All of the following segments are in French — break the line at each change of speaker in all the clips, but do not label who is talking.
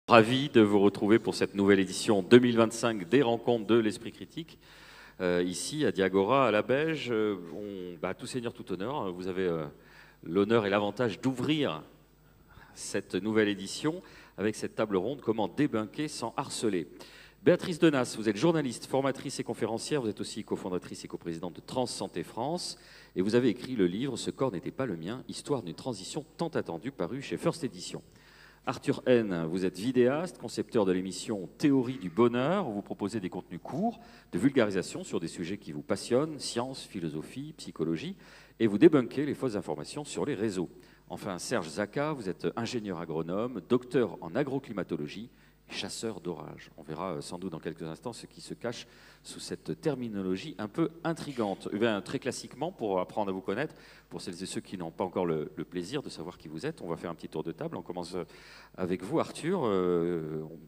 Ravi de vous retrouver pour cette nouvelle édition 2025 des Rencontres de l'Esprit Critique. Ici, à Diagora, à la Beige, tout seigneur, tout honneur. Vous avez l'honneur et l'avantage d'ouvrir cette nouvelle édition avec cette table ronde « Comment débunker sans harceler ». Béatrice Denas, vous êtes journaliste, formatrice et conférencière. Vous êtes aussi cofondatrice et coprésidente de Transsanté France. Et vous avez écrit le livre « Ce corps n'était pas le mien, histoire d'une transition tant attendue » paru chez First Edition. Arthur N, vous êtes vidéaste, concepteur de l'émission Théorie du bonheur, où vous proposez des contenus courts de vulgarisation sur des sujets qui vous passionnent, science, philosophie, psychologie, et vous débunkez les fausses informations sur les réseaux. Enfin, Serge Zaka, vous êtes ingénieur agronome, docteur en agroclimatologie et chasseur d'orage. On verra sans doute dans quelques instants ce qui se cache sous cette terminologie un peu intrigante. Très classiquement, pour apprendre à vous connaître, pour celles et ceux qui n'ont pas encore le plaisir de savoir qui vous êtes, on va faire un petit tour de table. On commence avec vous, Arthur.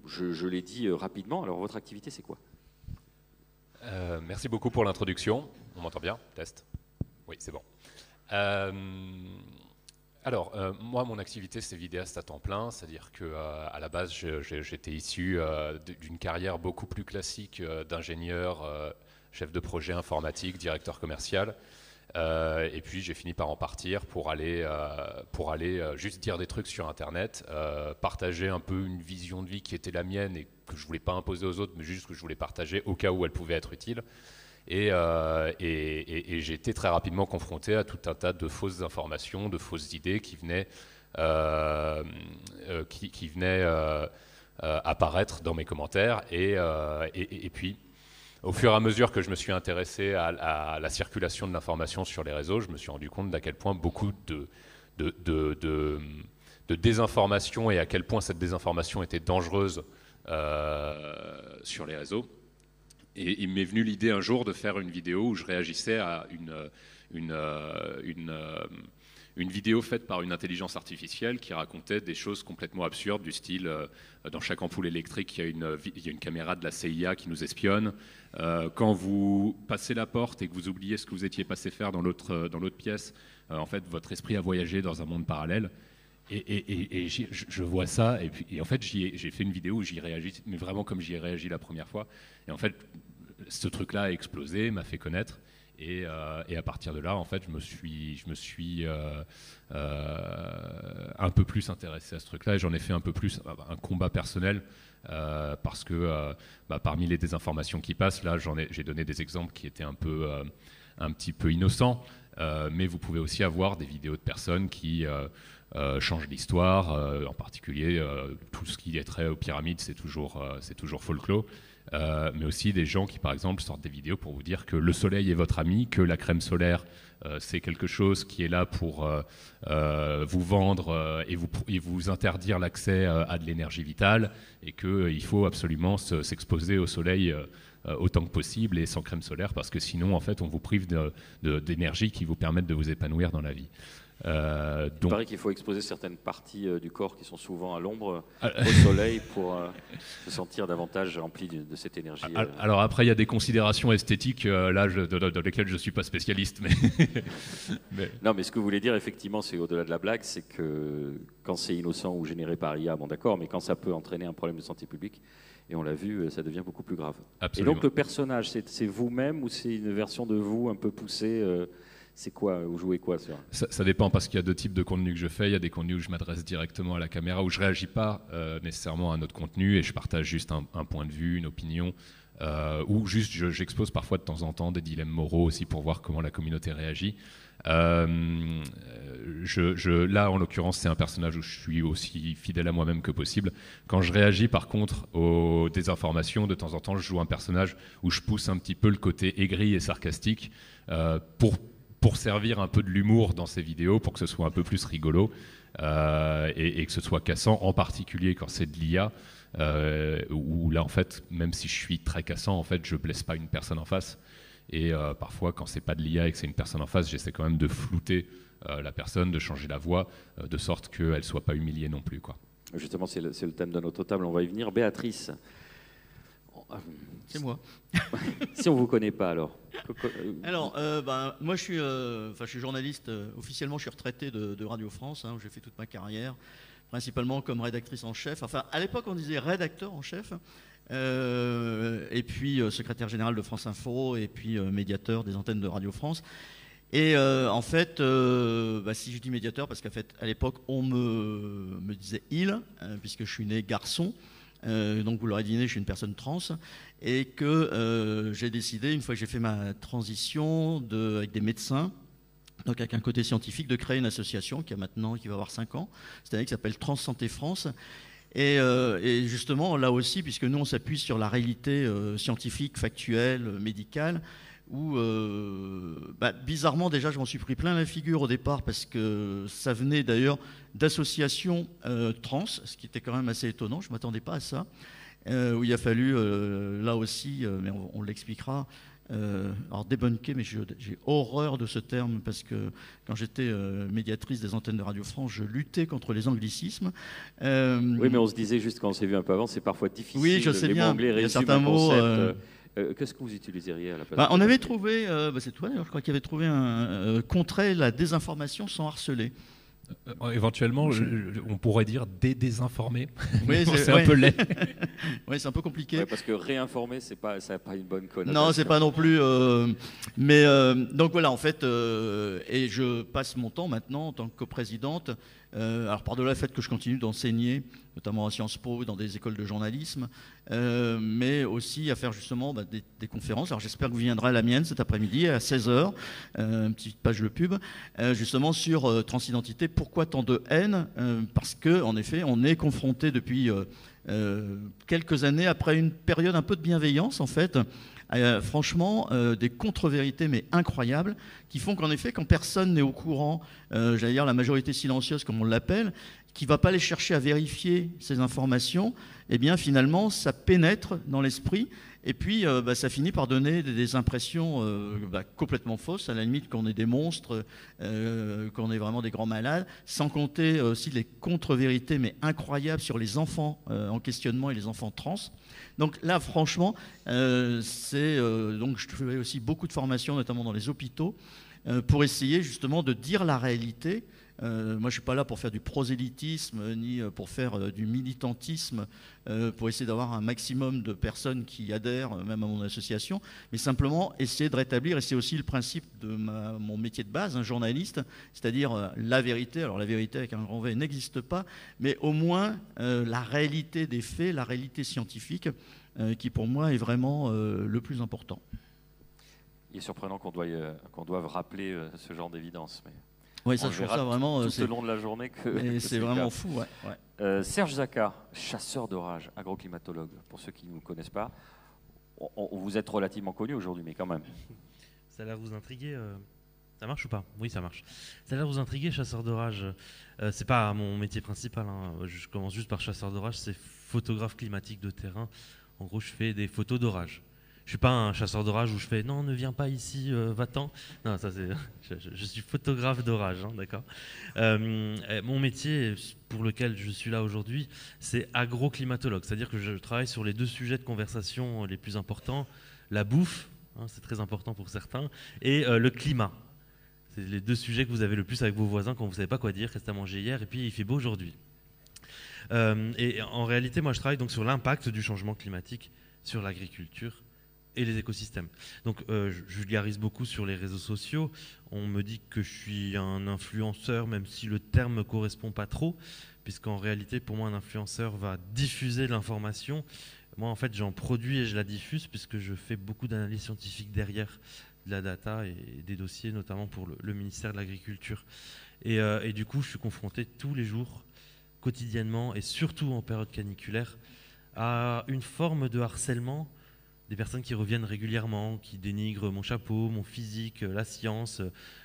Je l'ai dit rapidement. Alors, votre activité, c'est quoi ?
Merci beaucoup pour l'introduction. On m'entend bien ? Test ? Oui, c'est bon. Moi, mon activité, c'est vidéaste à temps plein, c'est-à-dire qu'à la base, j'étais issu d'une carrière beaucoup plus classique d'ingénieur, chef de projet informatique, directeur commercial. Et puis, j'ai fini par en partir pour aller juste dire des trucs sur Internet, partager un peu une vision de vie qui était la mienne et que je ne voulais pas imposer aux autres, mais juste que je voulais partager au cas où elle pouvait être utile. Et j'ai été très rapidement confronté à tout un tas de fausses informations, de fausses idées qui venaient apparaître dans mes commentaires. Et puis, au fur et à mesure que je me suis intéressé à la circulation de l'information sur les réseaux, je me suis rendu compte d'à quel point beaucoup de désinformation et à quel point cette désinformation était dangereuse sur les réseaux. Et il m'est venu l'idée un jour de faire une vidéo où je réagissais à une vidéo faite par une intelligence artificielle qui racontait des choses complètement absurdes du style dans chaque ampoule électrique, il y a une caméra de la CIA qui nous espionne. Quand vous passez la porte et que vous oubliez ce que vous étiez passé faire dans l'autre pièce, en fait, votre esprit a voyagé dans un monde parallèle. Et je vois ça, et en fait, j'ai fait une vidéo où j'y réagis, mais vraiment comme j'y ai réagi la première fois. Et en fait, ce truc-là a explosé, m'a fait connaître. Et à partir de là, en fait, je me suis un peu plus intéressé à ce truc-là. Et j'en ai fait un peu plus un combat personnel. Parce que parmi les désinformations qui passent, là, j'ai donné des exemples qui étaient un petit peu innocents. Mais vous pouvez aussi avoir des vidéos de personnes qui changent l'histoire, en particulier tout ce qui est trait aux pyramides, c'est toujours folklore. Mais aussi des gens qui, par exemple, sortent des vidéos pour vous dire que le soleil est votre ami, que la crème solaire, c'est quelque chose qui est là pour vous vendre et vous interdire l'accès à de l'énergie vitale, et qu'il faut absolument s'exposer au soleil autant que possible et sans crème solaire, parce que sinon, en fait, on vous prive d'énergie qui vous permettent de vous épanouir dans la vie.
Il paraît qu'il faut exposer certaines parties du corps qui sont souvent à l'ombre au soleil pour se sentir davantage rempli de cette énergie.
Alors après, il y a des considérations esthétiques dans lesquelles je ne suis pas spécialiste.
Non, mais ce que vous voulez dire, effectivement, c'est au-delà de la blague, c'est que quand c'est innocent ou généré par IA, bon d'accord, mais quand ça peut entraîner un problème de santé publique, et on l'a vu, ça devient beaucoup plus grave.
Absolument.
Et donc le personnage, c'est vous-même ou c'est une version de vous un peu poussée c'est quoi ? Vous jouez quoi
ça dépend, parce qu'il y a deux types de contenus que je fais. Il y a des contenus où je m'adresse directement à la caméra, où je ne réagis pas nécessairement à notre contenu et je partage juste un point de vue, une opinion, ou juste j'expose parfois de temps en temps des dilemmes moraux aussi pour voir comment la communauté réagit. Là, en l'occurrence, c'est un personnage où je suis aussi fidèle à moi-même que possible. Quand je réagis, par contre, aux désinformations, de temps en temps, je joue un personnage où je pousse un petit peu le côté aigri et sarcastique pour servir un peu de l'humour dans ces vidéos, pour que ce soit un peu plus rigolo et que ce soit cassant, en particulier quand c'est de l'IA, où là, en fait, même si je suis très cassant, en fait, je ne blesse pas une personne en face. Et parfois, quand c'est pas de l'IA et que c'est une personne en face, j'essaie quand même de flouter la personne, de changer la voix, de sorte qu'elle ne soit pas humiliée non plus, quoi.
Justement, c'est le thème de notre table, on va y venir. Béatrice.
C'est moi.
Si on ne vous connaît pas, alors.
Alors, moi, je suis journaliste. Officiellement, je suis retraité de Radio France, où j'ai fait toute ma carrière. principalement comme rédactrice en chef. Enfin, à l'époque, on disait rédacteur en chef. Et puis secrétaire général de France Info, et puis médiateur des antennes de Radio France. Et en fait, si je dis médiateur, parce qu'en fait, à l'époque, on me disait il, puisque je suis né garçon. Donc vous l'aurez deviné, je suis une personne trans, et que j'ai décidé, une fois que j'ai fait ma transition avec des médecins, donc avec un côté scientifique, de créer une association qui va avoir 5 ans, c'est-à-dire qui s'appelle Trans Santé France. Et justement, là aussi, puisque nous on s'appuie sur la réalité scientifique, factuelle, médicale, où bizarrement déjà je m'en suis pris plein la figure au départ, parce que ça venait d'ailleurs d'associations trans, ce qui était quand même assez étonnant, je ne m'attendais pas à ça, où il a fallu là aussi, mais on l'expliquera, alors débunker, mais j'ai horreur de ce terme, parce que quand j'étais médiatrice des antennes de Radio France, je luttais contre les anglicismes.
Oui, mais on se disait juste quand on s'est vu un peu avant, c'est parfois difficile.
Oui, je sais bien,
il y a
certains mots...
Qu'est-ce que vous utiliseriez à la place
on avait trouvé, c'est toi d'ailleurs, je crois qu'il avait trouvé contrer la désinformation sans harceler.
Éventuellement, on pourrait dire désinformer.
Oui,
c'est un peu laid.
Oui, c'est un peu compliqué.
Ouais, parce que réinformer, ça n'a pas une bonne connotation.
Non, c'est pas non plus. Donc voilà, en fait, et je passe mon temps maintenant en tant que coprésidente. Alors par-delà le fait que je continue d'enseigner, notamment à Sciences Po, dans des écoles de journalisme, mais aussi à faire justement des conférences. Alors j'espère que vous viendrez à la mienne cet après-midi à 16h, une petite page de pub, justement sur transidentité. Pourquoi tant de haine ? Parce que en effet, on est confronté depuis quelques années, après une période un peu de bienveillance en fait, franchement, des contre-vérités mais incroyables, qui font qu'en effet, quand personne n'est au courant, j'allais dire la majorité silencieuse comme on l'appelle, qui ne va pas aller chercher à vérifier ces informations, eh bien finalement ça pénètre dans l'esprit, et puis ça finit par donner des impressions complètement fausses, à la limite qu'on est des monstres, qu'on est vraiment des grands malades, sans compter aussi les contre-vérités mais incroyables sur les enfants en questionnement et les enfants trans. Donc là, franchement, donc je fais aussi beaucoup de formations, notamment dans les hôpitaux, pour essayer justement de dire la réalité. Moi, je ne suis pas là pour faire du prosélytisme, ni pour faire du militantisme, pour essayer d'avoir un maximum de personnes qui adhèrent, même à mon association, mais simplement essayer de rétablir, et c'est aussi le principe de mon métier de base, un journaliste, c'est-à-dire la vérité. Alors la vérité avec un grand V n'existe pas, mais au moins la réalité des faits, la réalité scientifique, qui pour moi est vraiment le plus important.
Il est surprenant qu'on doive rappeler ce genre d'évidence, mais...
Oui, ça, je trouve ça vraiment...
Tout au long de la journée
c'est vraiment fou, ouais.
Serge Zacca, chasseur d'orage, agroclimatologue, pour ceux qui ne vous connaissent pas. Vous êtes relativement connu aujourd'hui, mais quand même.
Ça a l'air de vous intriguer. Ça marche ou pas ? Oui, ça marche. Ça a l'air de vous intriguer, chasseur d'orage. C'est pas mon métier principal, hein. Je commence juste par chasseur d'orage, c'est photographe climatique de terrain. En gros, je fais des photos d'orage. Je suis pas un chasseur d'orage où je fais non, ne viens pas ici, va-t'en. Non, ça c'est. Je suis photographe d'orage, hein, d'accord. Mon métier pour lequel je suis là aujourd'hui, c'est agroclimatologue, c'est-à-dire que je travaille sur les 2 sujets de conversation les plus importants, la bouffe, hein, c'est très important pour certains, et le climat. C'est les 2 sujets que vous avez le plus avec vos voisins quand vous savez pas quoi dire, qu'est-ce que tu as mangé hier, et puis il fait beau aujourd'hui. Et en réalité, moi, je travaille donc sur l'impact du changement climatique sur l'agriculture et les écosystèmes. Donc je vulgarise beaucoup sur les réseaux sociaux. On me dit que je suis un influenceur, même si le terme ne me correspond pas trop, puisqu'en réalité, pour moi, un influenceur va diffuser l'information. Moi, en fait, j'en produis et je la diffuse, puisque je fais beaucoup d'analyses scientifiques derrière de la data et des dossiers, notamment pour le ministère de l'Agriculture. Et du coup, je suis confronté tous les jours, quotidiennement, et surtout en période caniculaire, à une forme de harcèlement, des personnes qui reviennent régulièrement, qui dénigrent mon chapeau, mon physique, la science,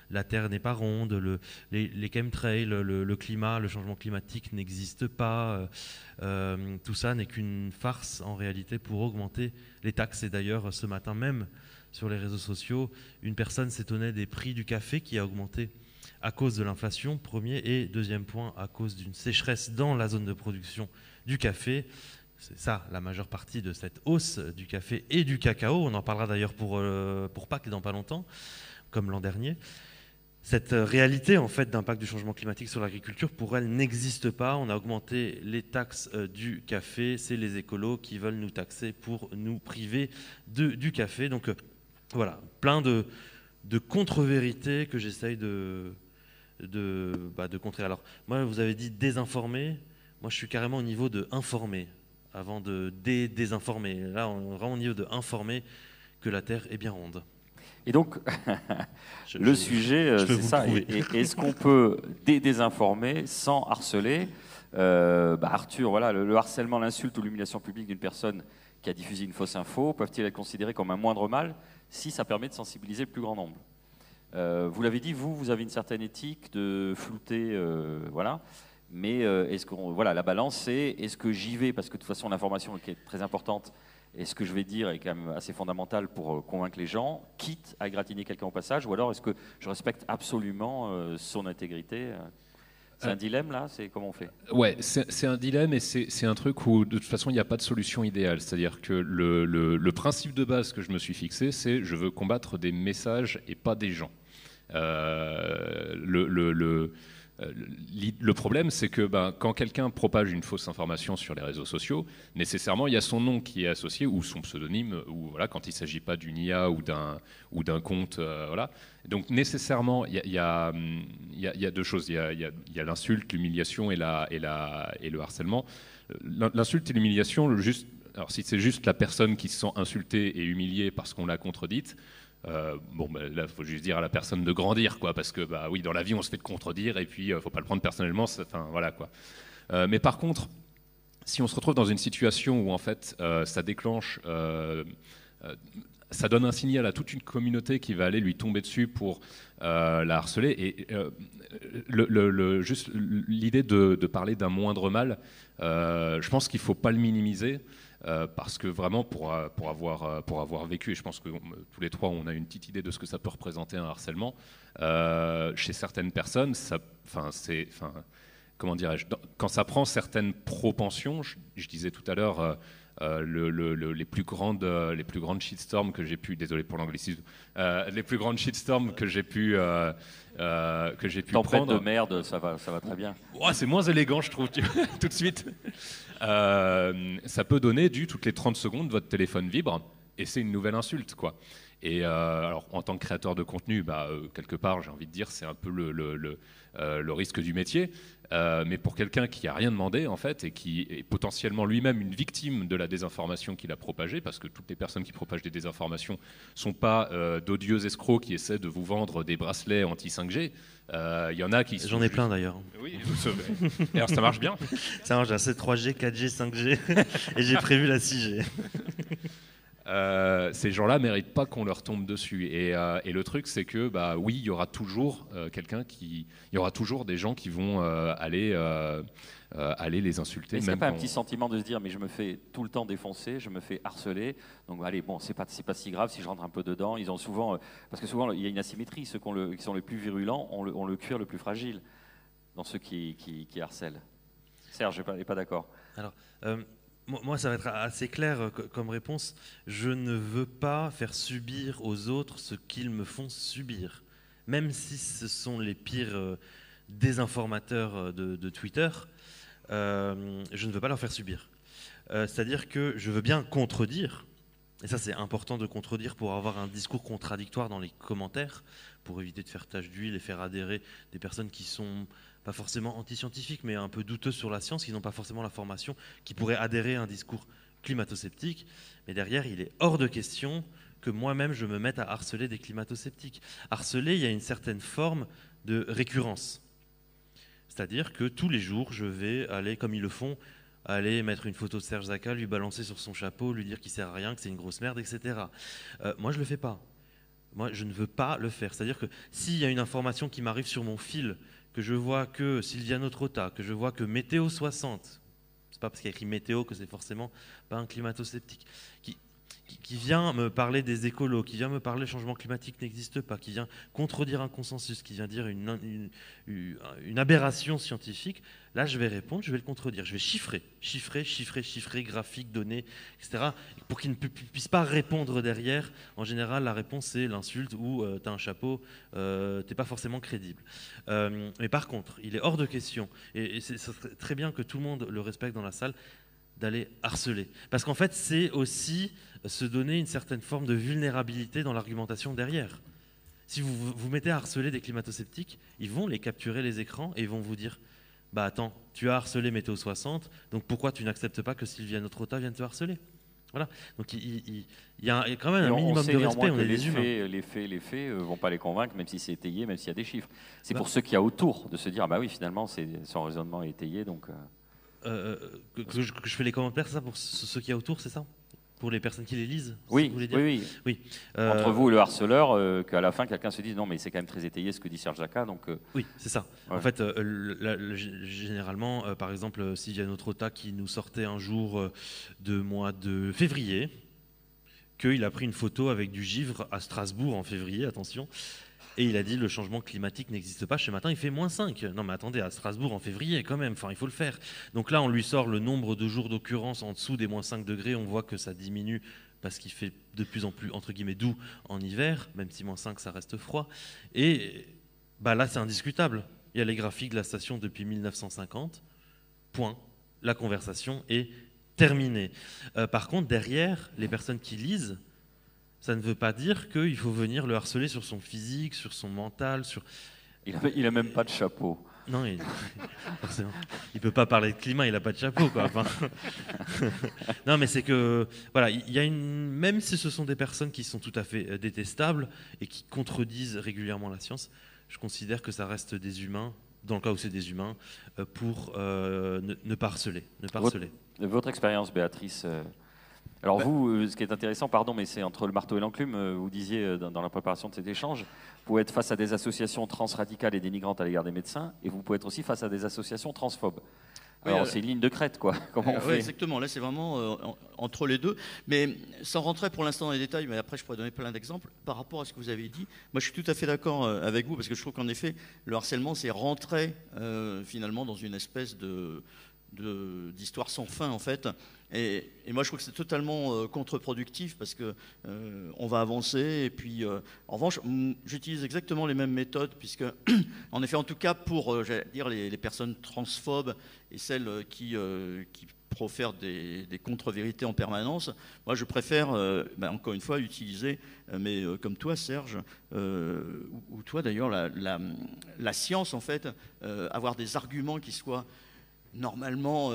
la Terre n'est pas ronde, les chemtrails, le climat, le changement climatique n'existe pas. Tout ça n'est qu'une farce en réalité pour augmenter les taxes. Et d'ailleurs, ce matin même, sur les réseaux sociaux, une personne s'étonnait des prix du café qui a augmenté à cause de l'inflation, premier, et deuxième point, à cause d'une sécheresse dans la zone de production du café. C'est ça, la majeure partie de cette hausse du café et du cacao. On en parlera d'ailleurs pour Pâques dans pas longtemps, comme l'an dernier. cette réalité en fait d'impact du changement climatique sur l'agriculture, pour elle, n'existe pas. On a augmenté les taxes du café, c'est les écolos qui veulent nous taxer pour nous priver du café. Donc voilà, plein de contre-vérités que j'essaye de contrer. Alors moi, vous avez dit désinformer, moi je suis carrément au niveau de informer, avant de désinformer. Là, on est vraiment au niveau de informer que la Terre est bien ronde.
Et donc, le sujet, c'est ça. Est-ce qu'on peut désinformer sans harceler Arthur, voilà, le harcèlement, l'insulte ou l'humiliation publique d'une personne qui a diffusé une fausse info peuvent-ils être considérés comme un moindre mal si ça permet de sensibiliser le plus grand nombre? Vous l'avez dit, vous avez une certaine éthique de flouter, voilà. Mais est-ce qu'on, voilà, la balance, c'est est-ce que j'y vais parce que de toute façon l'information qui est très importante. Et ce que je vais dire est quand même assez fondamental pour convaincre les gens, quitte à égratigner quelqu'un au passage, ou alors est-ce que je respecte absolument son intégrité? C'est un dilemme là, c'est comment on fait?
Ouais, c'est un dilemme et c'est un truc où de toute façon il n'y a pas de solution idéale. C'est-à-dire que le principe de base que je me suis fixé, c'est je veux combattre des messages et pas des gens. Le problème, c'est que quand quelqu'un propage une fausse information sur les réseaux sociaux, nécessairement, il y a son nom qui est associé, ou son pseudonyme, ou voilà, quand il ne s'agit pas d'une IA ou d'un compte. Voilà. Donc, nécessairement, il y a deux choses. Il y a l'insulte, l'humiliation et le harcèlement. L'insulte et l'humiliation, alors si c'est juste la personne qui se sent insultée et humiliée parce qu'on l'a contredite, là, il faut juste dire à la personne de grandir, quoi, parce que oui, dans la vie, on se fait contredire, et puis faut pas le prendre personnellement. Enfin, voilà, quoi. Mais par contre, si on se retrouve dans une situation où en fait, ça déclenche, ça donne un signal à toute une communauté qui va aller lui tomber dessus pour la harceler, et juste l'idée de parler d'un moindre mal, je pense qu'il faut pas le minimiser. Parce que vraiment, pour avoir vécu, et je pense que tous les trois, on a une petite idée de ce que ça peut représenter un harcèlement, chez certaines personnes, comment dirais-je, quand ça prend certaines propensions, je disais tout à l'heure, les plus grandes shitstorms que j'ai pu, désolé pour l'anglicisme, les plus grandes shitstorms que j'ai pu
Tempête
prendre.
de merde, ça va très bien.
Oh, c'est moins élégant, je trouve, tout de suite. Ça peut donner toutes les 30 secondes, votre téléphone vibre, et c'est une nouvelle insulte, quoi. Et alors, en tant que créateur de contenu, quelque part, j'ai envie de dire, c'est un peu le risque du métier. Mais pour quelqu'un qui n'a rien demandé, en fait, et qui est potentiellement lui-même une victime de la désinformation qu'il a propagée, parce que toutes les personnes qui propagent des désinformations ne sont pas d'odieux escrocs qui essaient de vous vendre des bracelets anti-5G. Il y en a qui...
J'en ai plein d'ailleurs.
Oui, alors ça marche bien.
Ça marche, j'ai assez 3G, 4G, 5G, et j'ai prévu la 6G.
Ces gens-là méritent pas qu'on leur tombe dessus. Et le truc, c'est que oui, il y aura toujours il y aura toujours des gens qui vont aller les insulter.
Est-ce qu'il n'y a pas un petit sentiment de se dire, mais je me fais tout le temps défoncer, je me fais harceler, donc allez, bon, c'est pas si grave si je rentre un peu dedans. Ils ont souvent, parce que souvent il y a une asymétrie, ceux qui sont les plus virulents ont le cuir le plus fragile dans ceux qui harcèlent. Serge n'est pas d'accord.
Alors, moi, ça va être assez clair comme réponse. Je ne veux pas faire subir aux autres ce qu'ils me font subir. Même si ce sont les pires désinformateurs de Twitter, je ne veux pas leur faire subir. C'est-à-dire que je veux bien contredire, et ça c'est important de contredire pour avoir un discours contradictoire dans les commentaires, pour éviter de faire tache d'huile et faire adhérer des personnes qui sont pas forcément anti-scientifiques, mais un peu douteuses sur la science, qui n'ont pas forcément la formation, qui pourraient adhérer à un discours climato-sceptique. Mais derrière, il est hors de question que moi-même je me mette à harceler des climato-sceptiques. Harceler, il y a une certaine forme de récurrence. C'est-à-dire que tous les jours, je vais aller, comme ils le font, aller mettre une photo de Serge Zaka, lui balancer sur son chapeau, lui dire qu'il sert à rien, que c'est une grosse merde, etc. Moi, je le fais pas. Moi, je ne veux pas le faire. C'est-à-dire que s'il y a une information qui m'arrive sur mon fil, que je vois que Silviano Trotta, que je vois que Météo 60, c'est pas parce qu'il y a écrit Météo que c'est forcément pas un climato-sceptique, qui vient me parler des écolos, qui vient me parler le changement climatique n'existe pas, qui vient contredire un consensus, qui vient dire une aberration scientifique, là je vais répondre, je vais le contredire, je vais chiffrer, graphique, données, etc. Pour qu'il ne puisse pas répondre derrière. En général, la réponse c'est l'insulte ou t'as un chapeau, t'es pas forcément crédible. Mais par contre, il est hors de question, et c'est très bien que tout le monde le respecte dans la salle, d'aller harceler. Parce qu'en fait, c'est aussi se donner une certaine forme de vulnérabilité dans l'argumentation derrière. Si vous mettez à harceler des climato-sceptiques, ils vont les capturer les écrans et ils vont vous dire « Bah attends, tu as harcelé Météo 60, donc pourquoi tu n'acceptes pas que Sylviane Autrota vienne te harceler ?» Voilà. Donc il y a quand même un minimum de respect, on est des humains.
Les faits vont pas les convaincre, même si c'est étayé, même s'il y a des chiffres. C'est pour ceux qui y a autour de se dire « Bah oui, finalement, son raisonnement est étayé, donc…
que je fais les commentaires, c'est ça, pour ceux qui y a autour, c'est ça? Pour les personnes qui les lisent?
Oui,
vous voulez dire?
oui. Entre vous et le harceleur, qu'à la fin, quelqu'un se dise non, mais c'est quand même très étayé ce que dit Serge Jacquat. Donc,
oui, c'est ça. Ouais. En fait, généralement, par exemple, Sylviane Autrota qui nous sortait un jour de mois de février, qu'il a pris une photo avec du givre à Strasbourg en février, attention. Et il a dit le changement climatique n'existe pas. Chez Matin, il fait -5. Non, mais attendez, à Strasbourg en février, quand même, enfin, il faut le faire. Donc là, on lui sort le nombre de jours d'occurrence en dessous des -5 degrés. On voit que ça diminue parce qu'il fait de plus en plus, entre guillemets, doux en hiver, même si -5, ça reste froid. Et bah, là, c'est indiscutable. Il y a les graphiques de la station depuis 1950. Point. La conversation est terminée. Par contre, derrière, les personnes qui lisent, ça ne veut pas dire qu'il faut venir le harceler sur son physique, sur son mental, sur...
Il a même pas de chapeau.
Non, forcément. Il peut pas parler de climat, il a pas de chapeau, quoi. Enfin... non, mais c'est que, voilà, il y a même si ce sont des personnes qui sont tout à fait détestables et qui contredisent régulièrement la science, je considère que ça reste des humains, dans le cas où c'est des humains, pour ne pas harceler.
Votre expérience, Béatrice. Alors vous, ce qui est intéressant, pardon, mais c'est entre le marteau et l'enclume, vous disiez dans la préparation de cet échange, vous pouvez être face à des associations transradicales et dénigrantes à l'égard des médecins, et vous pouvez être aussi face à des associations transphobes. Alors c'est une ligne de crête, quoi. Comment on fait?
Exactement, là c'est vraiment entre les deux. Mais sans rentrer pour l'instant dans les détails, mais après je pourrais donner plein d'exemples, par rapport à ce que vous avez dit, moi je suis tout à fait d'accord avec vous, parce que je trouve qu'en effet, le harcèlement c'est rentrer finalement dans une espèce d'histoire sans fin en fait, et moi je trouve que c'est totalement contre-productif parce que on va avancer et puis en revanche j'utilise exactement les mêmes méthodes puisque en effet en tout cas pour j'allais dire les personnes transphobes et celles qui profèrent des contre-vérités en permanence, moi je préfère encore une fois utiliser mais comme toi Serge ou toi d'ailleurs la science en fait, avoir des arguments qui soient normalement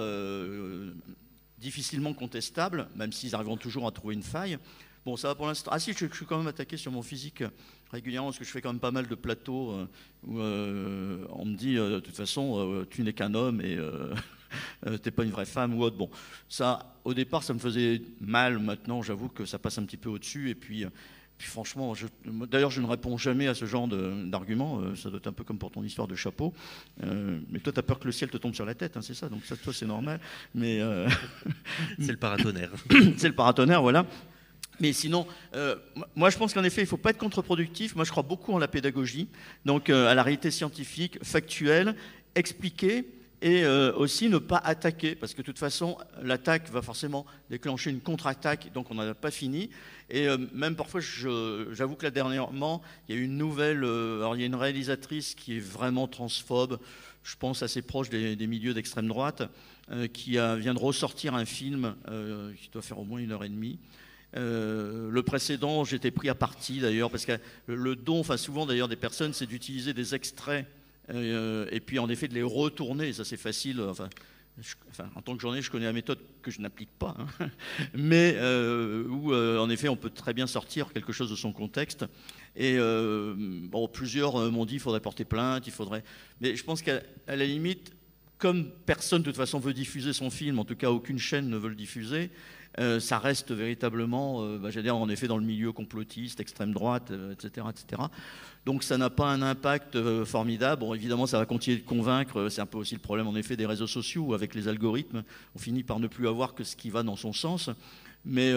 difficilement contestables, même s'ils arriveront toujours à trouver une faille. Bon, ça va pour l'instant. Ah si, je suis quand même attaqué sur mon physique régulièrement, parce que je fais quand même pas mal de plateaux où on me dit, de toute façon, tu n'es qu'un homme et t'es pas une vraie femme ou autre. Bon, ça, au départ, ça me faisait mal. Maintenant, j'avoue que ça passe un petit peu au-dessus. Et puis franchement, d'ailleurs, je ne réponds jamais à ce genre d'arguments. Ça doit être un peu comme pour ton histoire de chapeau. Mais toi, tu as peur que le ciel te tombe sur la tête, hein, c'est ça. Donc ça, toi, c'est normal. Mais
c'est le paratonnerre.
C'est le paratonnerre, voilà. Mais sinon, moi, je pense qu'en effet, il ne faut pas être contre-productif. Moi, je crois beaucoup en la pédagogie, donc à la réalité scientifique, factuelle, expliquer. Et aussi ne pas attaquer, parce que de toute façon, l'attaque va forcément déclencher une contre-attaque, donc on n'en a pas fini. Et même parfois, j'avoue que là, dernièrement, il y a eu une nouvelle, alors il y a une réalisatrice qui est vraiment transphobe, je pense assez proche des milieux d'extrême droite, qui vient de ressortir un film qui doit faire au moins 1h30. Le précédent, j'étais pris à partie d'ailleurs, parce que le don, enfin souvent d'ailleurs des personnes, c'est d'utiliser des extraits et puis en effet de les retourner, ça c'est facile. Enfin, en tant que journaliste, je connais la méthode que je n'applique pas, hein, mais où en effet on peut très bien sortir quelque chose de son contexte. Et bon, plusieurs m'ont dit qu'il faudrait porter plainte, il faudrait. Mais je pense qu'à la limite, comme personne de toute façon veut diffuser son film, en tout cas aucune chaîne ne veut le diffuser. Ça reste véritablement, j'allais dire en effet dans le milieu complotiste, extrême droite, etc., etc. Donc ça n'a pas un impact formidable. Bon, évidemment, ça va continuer de convaincre. C'est un peu aussi le problème en effet des réseaux sociaux où avec les algorithmes, on finit par ne plus avoir que ce qui va dans son sens. Mais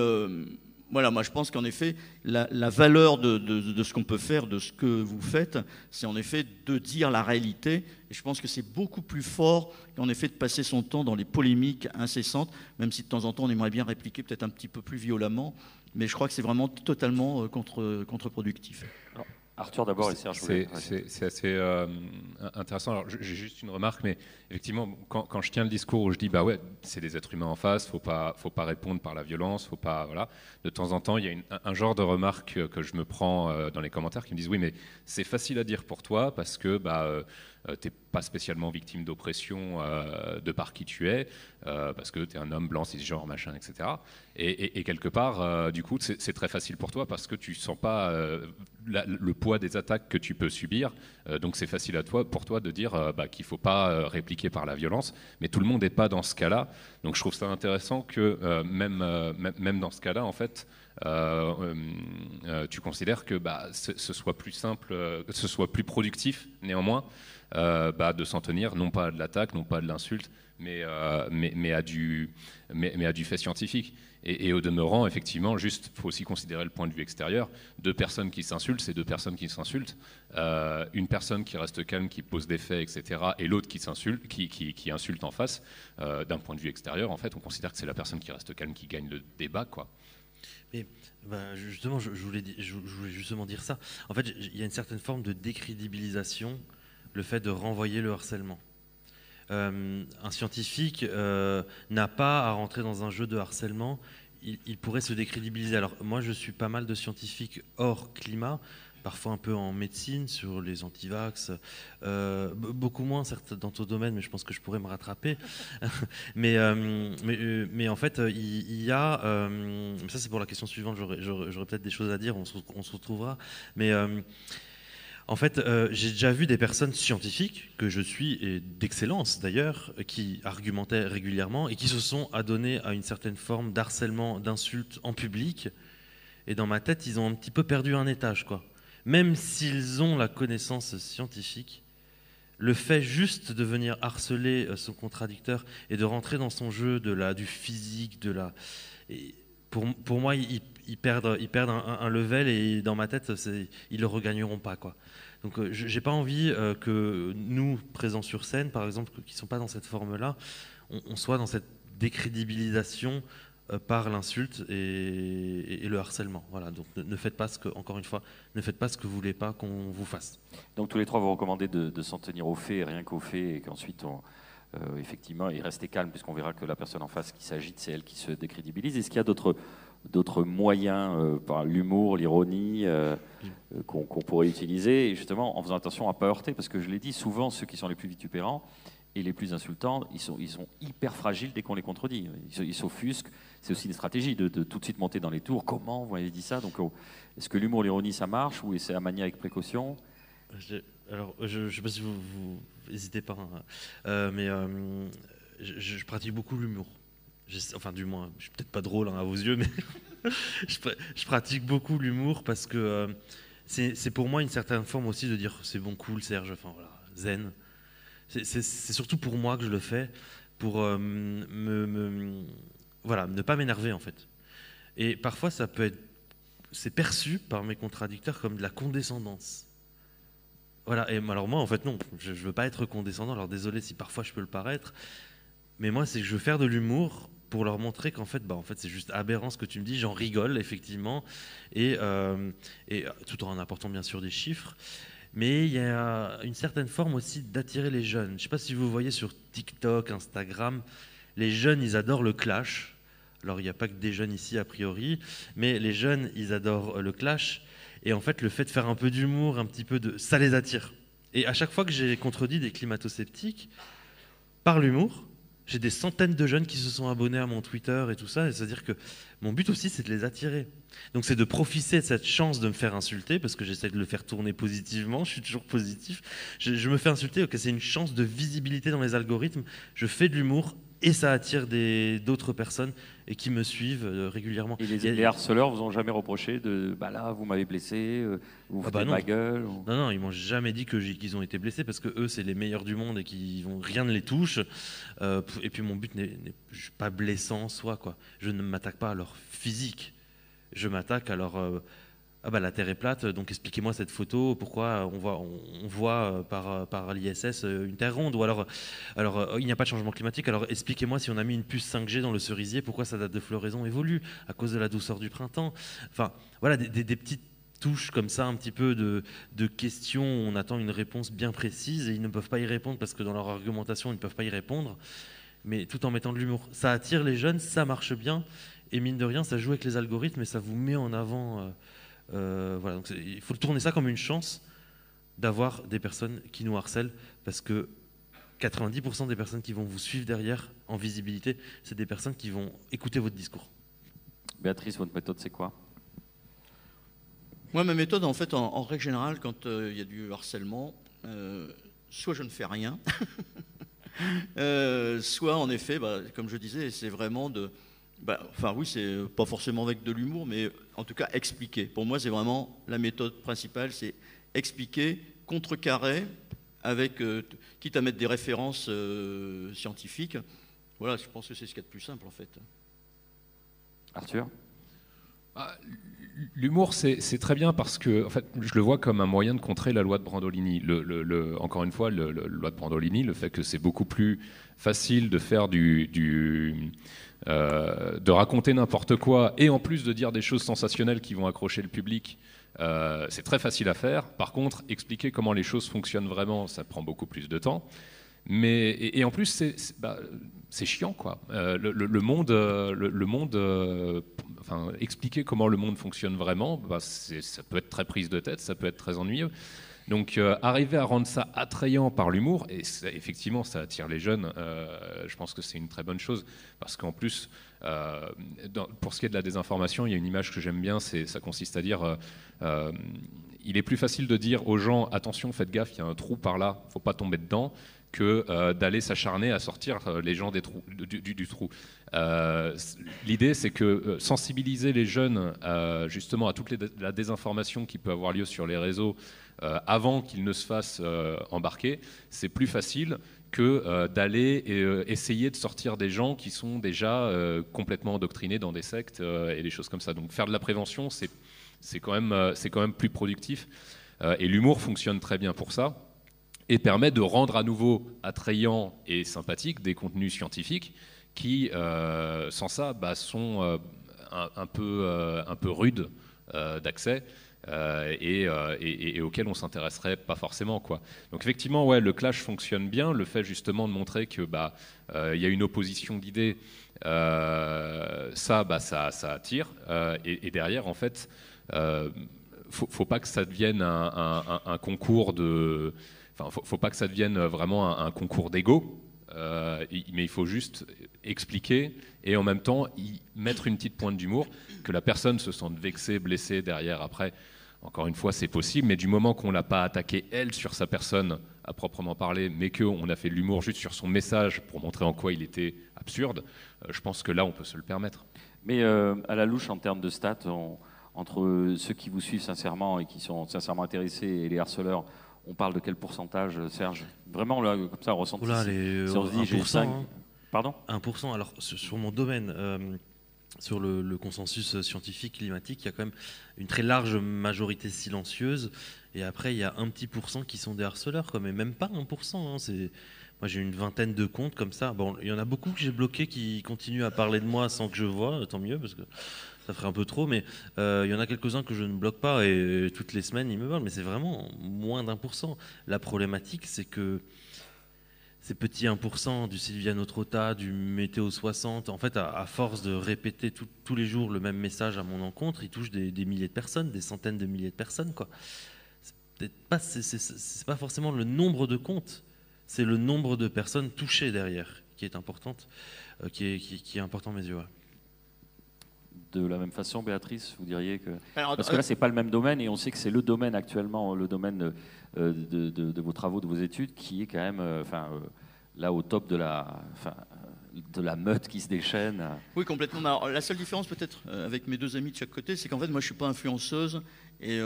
Voilà, moi je pense qu'en effet, la valeur de ce qu'on peut faire, de ce que vous faites, c'est en effet de dire la réalité. Et je pense que c'est beaucoup plus fort qu'en effet de passer son temps dans les polémiques incessantes, même si de temps en temps on aimerait bien répliquer peut-être un petit peu plus violemment. Mais je crois que c'est vraiment totalement contre-productif.
Alors, Arthur d'abord et Serge.
C'est assez intéressant. Alors, j'ai juste une remarque, mais effectivement, quand je tiens le discours où je dis bah ouais, c'est des êtres humains en face, faut pas répondre par la violence, faut pas voilà. De temps en temps, il y a un genre de remarque que je me prends dans les commentaires qui me disent oui, mais c'est facile à dire pour toi parce que t'es pas spécialement victime d'oppression de par qui tu es, parce que t'es un homme blanc, cisgenre, machin, etc. Et quelque part, du coup, c'est très facile pour toi parce que tu sens pas le poids des attaques que tu peux subir. Donc c'est facile pour toi de dire qu'il faut pas répliquer par la violence. Mais tout le monde n'est pas dans ce cas-là. Donc je trouve ça intéressant que même dans ce cas-là, en fait, tu considères que ce soit plus simple, que ce soit plus productif néanmoins de s'en tenir, non pas à de l'attaque, non pas à de l'insulte, mais à du fait scientifique. Et au demeurant, effectivement, juste, faut aussi considérer le point de vue extérieur. Deux personnes qui s'insultent, c'est deux personnes qui s'insultent. Une personne qui reste calme, qui pose des faits, etc., et l'autre qui s'insulte, qui insulte en face. D'un point de vue extérieur, en fait, on considère que c'est la personne qui reste calme qui gagne le débat, quoi.
Mais justement, je voulais justement dire ça. En fait, il y a une certaine forme de décrédibilisation, le fait de renvoyer le harcèlement. Un scientifique n'a pas à rentrer dans un jeu de harcèlement, il pourrait se décrédibiliser. Alors moi, je suis pas mal de scientifiques hors climat, parfois un peu en médecine, sur les antivax, beaucoup moins certes dans ton domaine, mais je pense que je pourrais me rattraper. mais en fait, il y a... ça c'est pour la question suivante, j'aurais peut-être des choses à dire, on se retrouvera. Mais... en fait, j'ai déjà vu des personnes scientifiques, que je suis, et d'excellence d'ailleurs, qui argumentaient régulièrement et qui se sont adonnés à une certaine forme d'harcèlement, d'insultes en public. Et dans ma tête, ils ont un petit peu perdu un étage, quoi. Même s'ils ont la connaissance scientifique, le fait juste de venir harceler son contradicteur et de rentrer dans son jeu du physique, pour moi, ils perdent un level et dans ma tête, ils le regagneront pas, quoi. Donc, j'ai pas envie que nous, présents sur scène, par exemple, qui sont pas dans cette forme-là, on soit dans cette décrédibilisation par l'insulte et le harcèlement. Voilà. Donc, ne faites pas encore une fois, ne faites pas ce que vous voulez pas qu'on vous fasse.
Donc, tous les trois vous recommandez de s'en tenir aux faits, rien qu'aux faits, et qu'ensuite effectivement, et rester calme, puisqu'on verra que la personne en face qui s'agite, c'est elle qui se décrédibilise. Est-ce qu'il y a d'autres moyens, par l'humour, l'ironie, qu'on pourrait utiliser, et justement en faisant attention à ne pas heurter, parce que je l'ai dit, souvent ceux qui sont les plus vitupérants et les plus insultants, ils sont hyper fragiles dès qu'on les contredit. Ils s'offusquent. C'est aussi une stratégie de tout de suite monter dans les tours. Comment vous avez dit ça? Donc, est-ce que l'humour, l'ironie, ça marche, ou c'est à manier avec précaution?
Alors, je ne sais pas si vous n'hésitez pas, mais je pratique beaucoup l'humour. Enfin, du moins, je suis peut-être pas drôle à vos yeux, mais je pratique beaucoup l'humour parce que c'est pour moi une certaine forme aussi de dire c'est bon, cool, Serge, enfin voilà, zen. C'est surtout pour moi que je le fais, pour voilà, ne pas m'énerver en fait. Et parfois, c'est perçu par mes contradicteurs comme de la condescendance. Voilà, et alors moi, en fait, non, je veux pas être condescendant, alors désolé si parfois je peux le paraître, mais moi, c'est que je veux faire de l'humour pour leur montrer qu'en fait, c'est juste aberrant ce que tu me dis, j'en rigole, effectivement, et tout en apportant bien sûr des chiffres, mais il y a une certaine forme aussi d'attirer les jeunes. Je ne sais pas si vous voyez sur TikTok, Instagram, les jeunes, ils adorent le clash. Alors, il n'y a pas que des jeunes ici, a priori, mais les jeunes, ils adorent le clash. Et en fait, le fait de faire un peu d'humour, ça les attire. Et à chaque fois que j'ai contredit des climato-sceptiques, par l'humour, j'ai des centaines de jeunes qui se sont abonnés à mon Twitter et tout ça. C'est-à-dire que mon but aussi, c'est de les attirer. Donc c'est de profiter de cette chance de me faire insulter, parce que j'essaie de le faire tourner positivement, je suis toujours positif. Je me fais insulter, ok, c'est une chance de visibilité dans les algorithmes. Je fais de l'humour et ça attire d'autres personnes et qui me suivent régulièrement.
Et les harceleurs vous ont jamais reproché de là vous m'avez blessé, vous foutez de ma gueule ou...
Non, ils m'ont jamais dit qu'ils ont été blessés, parce que eux c'est les meilleurs du monde et rien ne les touche. Et puis mon but n'est pas blessant en soi, quoi. Je ne m'attaque pas à leur physique. je m'attaque à leur ah bah la Terre est plate, donc expliquez-moi cette photo, pourquoi on voit par l'ISS une Terre ronde, ou alors il n'y a pas de changement climatique, alors expliquez-moi si on a mis une puce 5G dans le cerisier, pourquoi sa date de floraison évolue à cause de la douceur du printemps. Enfin voilà, des petites touches comme ça, un petit peu de questions où on attend une réponse bien précise et ils ne peuvent pas y répondre parce que dans leur argumentation ils ne peuvent pas y répondre, mais tout en mettant de l'humour. Ça attire les jeunes, ça marche bien, et mine de rien ça joue avec les algorithmes et ça vous met en avant... voilà, donc il faut tourner ça comme une chance d'avoir des personnes qui nous harcèlent, parce que 90% des personnes qui vont vous suivre derrière en visibilité, c'est des personnes qui vont écouter votre discours.
Béatrice, votre méthode, c'est quoi?
Moi, ma méthode, en fait, en règle générale, quand il y a du harcèlement, soit je ne fais rien, soit en effet, comme je disais, c'est vraiment de... enfin oui, c'est pas forcément avec de l'humour, mais en tout cas expliquer. Pour moi, c'est vraiment la méthode principale, c'est expliquer, contrecarrer, avec, quitte à mettre des références scientifiques. Voilà, je pense que c'est ce qu'il y a de plus simple en fait.
Arthur?
L'humour, c'est très bien parce que en fait, je le vois comme un moyen de contrer la loi de Brandolini. Encore une fois, la loi de Brandolini, le fait que c'est beaucoup plus facile de faire de raconter n'importe quoi et en plus de dire des choses sensationnelles qui vont accrocher le public, c'est très facile à faire. Par contre, expliquer comment les choses fonctionnent vraiment, ça prend beaucoup plus de temps. Et en plus, c'est chiant, quoi. Le monde, enfin, expliquer comment le monde fonctionne vraiment, ça peut être très prise de tête, ça peut être très ennuyeux. Donc, arriver à rendre ça attrayant par l'humour, et effectivement, ça attire les jeunes, je pense que c'est une très bonne chose, parce qu'en plus, pour ce qui est de la désinformation, il y a une image que j'aime bien, ça consiste à dire... il est plus facile de dire aux gens, attention, faites gaffe, il y a un trou par là, il ne faut pas tomber dedans, que d'aller s'acharner à sortir les gens du trou. L'idée, c'est que sensibiliser les jeunes justement à toute la désinformation qui peut avoir lieu sur les réseaux avant qu'ils ne se fassent embarquer, c'est plus facile que d'aller essayer de sortir des gens qui sont déjà complètement endoctrinés dans des sectes et des choses comme ça. Donc faire de la prévention, c'est quand même plus productif. Et l'humour fonctionne très bien pour ça, et permet de rendre à nouveau attrayants et sympathiques des contenus scientifiques qui, sans ça, sont un peu rudes d'accès et auxquels on ne s'intéresserait pas forcément, quoi. Donc effectivement, ouais, le clash fonctionne bien. Le fait justement de montrer que y a une opposition d'idées, ça attire. Et derrière, en fait, faut pas que ça devienne un concours de... Enfin, faut pas que ça devienne vraiment un concours d'ego, mais il faut juste expliquer et en même temps y mettre une petite pointe d'humour, que la personne se sente vexée, blessée derrière. Après, encore une fois, c'est possible, mais du moment qu'on l'a pas attaqué elle sur sa personne à proprement parler, mais qu'on a fait de l'humour juste sur son message pour montrer en quoi il était absurde, je pense que là, on peut se le permettre.
Mais à la louche, en termes de stats, entre ceux qui vous suivent sincèrement et qui sont sincèrement intéressés et les harceleurs, on parle de quel pourcentage, Serge? Vraiment, là, comme ça, on ressent...
Oula,
si on se dit, j'ai 5... Pardon?
1%. Alors, sur mon domaine, sur le consensus scientifique climatique, il y a quand même une très large majorité silencieuse. Et après, il y a un petit pourcent qui sont des harceleurs, quoi, mais même pas 1%. Hein, moi, j'ai une vingtaine de comptes comme ça. Bon, il y en a beaucoup que j'ai bloqués qui continuent à parler de moi sans que je vois, tant mieux, parce que ça ferait un peu trop, mais il y en a quelques-uns que je ne bloque pas et toutes les semaines ils me parlent, mais c'est vraiment moins d'1%. La problématique, c'est que ces petits 1% du Silviano Trotta, du Météo 60, en fait, à force de répéter tous les jours le même message à mon encontre, ils touchent des milliers de personnes, des centaines de milliers de personnes, quoi. C'est pas forcément le nombre de comptes, c'est le nombre de personnes touchées derrière qui est importante, qui est important à mes yeux. Ouais.
De la même façon, Béatrice, vous diriez que... Parce que là, c'est pas le même domaine, et on sait que c'est le domaine actuellement, le domaine de vos travaux, de vos études, qui est quand même là au top de la meute qui se déchaîne.
Oui, complètement. Alors, la seule différence peut-être avec mes deux amis de chaque côté, c'est qu'en fait, moi, je suis pas influenceuse, et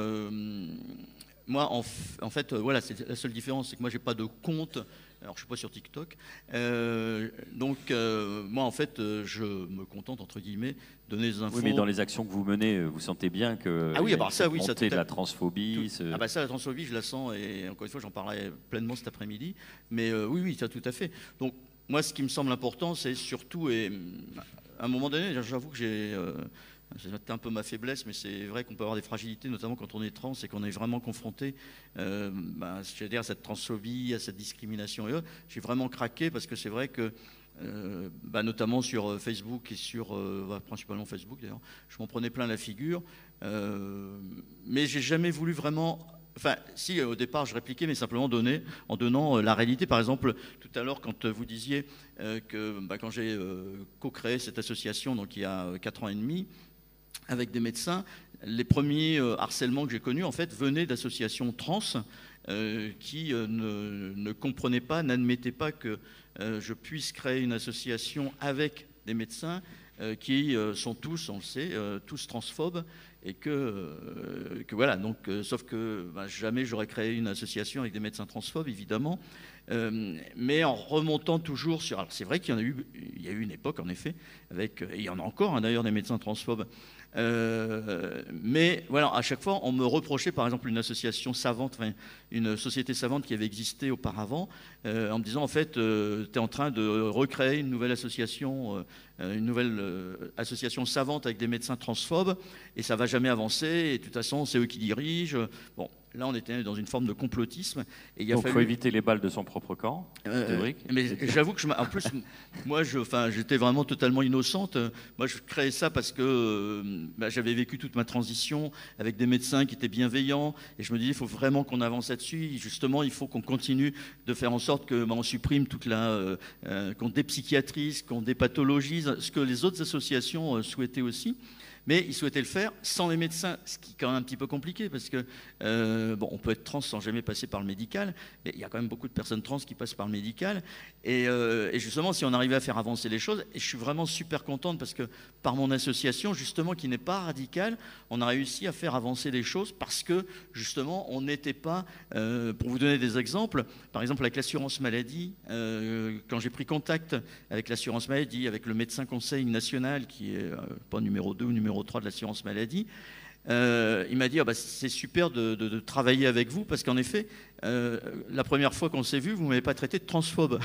moi, en fait, voilà, c'est la seule différence, c'est que moi, j'ai pas de compte. Alors, je suis pas sur TikTok. Moi, en fait, je me contente, entre guillemets, de donner des infos.
Oui, mais dans les actions que vous menez, vous sentez bien que
ah oui, bah, ça, oui, ça
de la transphobie.
Ah bah ça, la transphobie, je la sens, et encore une fois, j'en parlerai pleinement cet après-midi. Mais oui, ça, tout à fait. Donc, moi, ce qui me semble important, c'est surtout, et à un moment donné, j'avoue que c'est un peu ma faiblesse, mais c'est vrai qu'on peut avoir des fragilités, notamment quand on est trans et qu'on est vraiment confronté à cette transphobie, à cette discrimination. Et j'ai vraiment craqué parce que c'est vrai que, notamment sur Facebook et principalement Facebook d'ailleurs, je m'en prenais plein la figure. Mais j'ai jamais voulu vraiment... Enfin, si, au départ, je répliquais, mais simplement en donnant la réalité. Par exemple, tout à l'heure, quand vous disiez que quand j'ai co-créé cette association, donc il y a 4 ans et demi, avec des médecins, les premiers harcèlements que j'ai connus, en fait, venaient d'associations trans qui ne comprenaient pas, n'admettaient pas que je puisse créer une association avec des médecins qui sont tous, on le sait, tous transphobes. Et que voilà, donc, sauf que jamais j'aurais créé une association avec des médecins transphobes, évidemment, mais en remontant toujours sur... Alors c'est vrai qu'il y a eu une époque, en effet, et il y en a encore d'ailleurs des médecins transphobes, mais voilà, à chaque fois, on me reprochait, par exemple, une association savante, une société savante qui avait existé auparavant, en me disant, en fait, tu es en train de recréer une nouvelle association savante avec des médecins transphobes, et ça va jamais avancer, et de toute façon, c'est eux qui dirigent. Bon, là, on était dans une forme de complotisme. Et
donc, il faut éviter les balles de son propre camp,
mais j'avoue que, en plus, moi, j'étais vraiment totalement innocente. Moi, je créais ça parce que j'avais vécu toute ma transition avec des médecins qui étaient bienveillants, et je me disais, il faut vraiment qu'on avance là-dessus. Justement, il faut qu'on continue de faire en sorte qu'on supprime qu'on dépsychiatrise, qu'on dépathologise, ce que les autres associations souhaitaient aussi. Mais ils souhaitaient le faire sans les médecins, ce qui est quand même un petit peu compliqué, parce que on peut être trans sans jamais passer par le médical, mais il y a quand même beaucoup de personnes trans qui passent par le médical. Et justement, si on arrivait à faire avancer les choses, et je suis vraiment super contente, parce que par mon association, justement, qui n'est pas radicale, on a réussi à faire avancer les choses, parce que, justement, on n'était pas... pour vous donner des exemples, par exemple, avec l'assurance maladie, quand j'ai pris contact avec l'assurance maladie, avec le médecin conseil national, qui est pas numéro 2 ou numéro 3 de l'assurance maladie, il m'a dit c'est super de travailler avec vous, parce qu'en effet, la première fois qu'on s'est vu, vous ne m'avez pas traité de transphobe.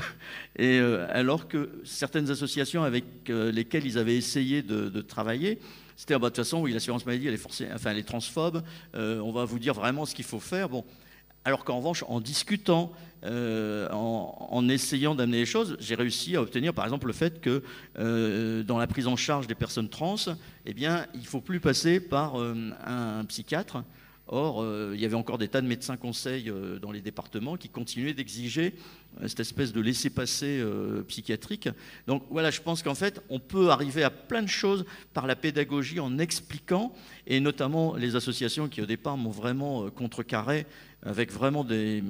Et alors que certaines associations avec lesquelles ils avaient essayé de travailler, c'était de toute façon, oui, l'assurance maladie, elle est transphobe, on va vous dire vraiment ce qu'il faut faire. Bon. Alors qu'en revanche, en discutant, en essayant d'amener les choses, j'ai réussi à obtenir, par exemple, le fait que dans la prise en charge des personnes trans, il ne faut plus passer par un psychiatre. Or, il y avait encore des tas de médecins conseils dans les départements qui continuaient d'exiger cette espèce de laissez-passer psychiatrique. Donc voilà, je pense qu'en fait, on peut arriver à plein de choses par la pédagogie en expliquant, et notamment les associations qui au départ m'ont vraiment contrecarré avec vraiment des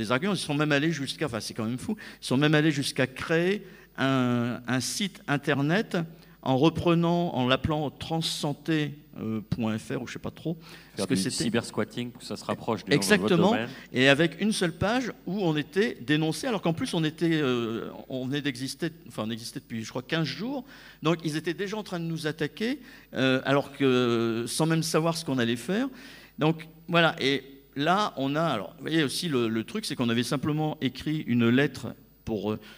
arguments. Ils sont même allés jusqu'à, c'est quand même fou, ils sont même allés jusqu'à créer un site internet en l'appelant transsanté.fr ou je sais pas trop.
Faire du cybersquatting pour que ça se rapproche du
Exactement,
domaine.
Et avec une seule page où on était dénoncé, alors qu'en plus on venait d'exister, on existait depuis je crois 15 jours, donc ils étaient déjà en train de nous attaquer, alors que sans même savoir ce qu'on allait faire. Donc voilà, et là on a, alors vous voyez aussi le truc, c'est qu'on avait simplement écrit une lettre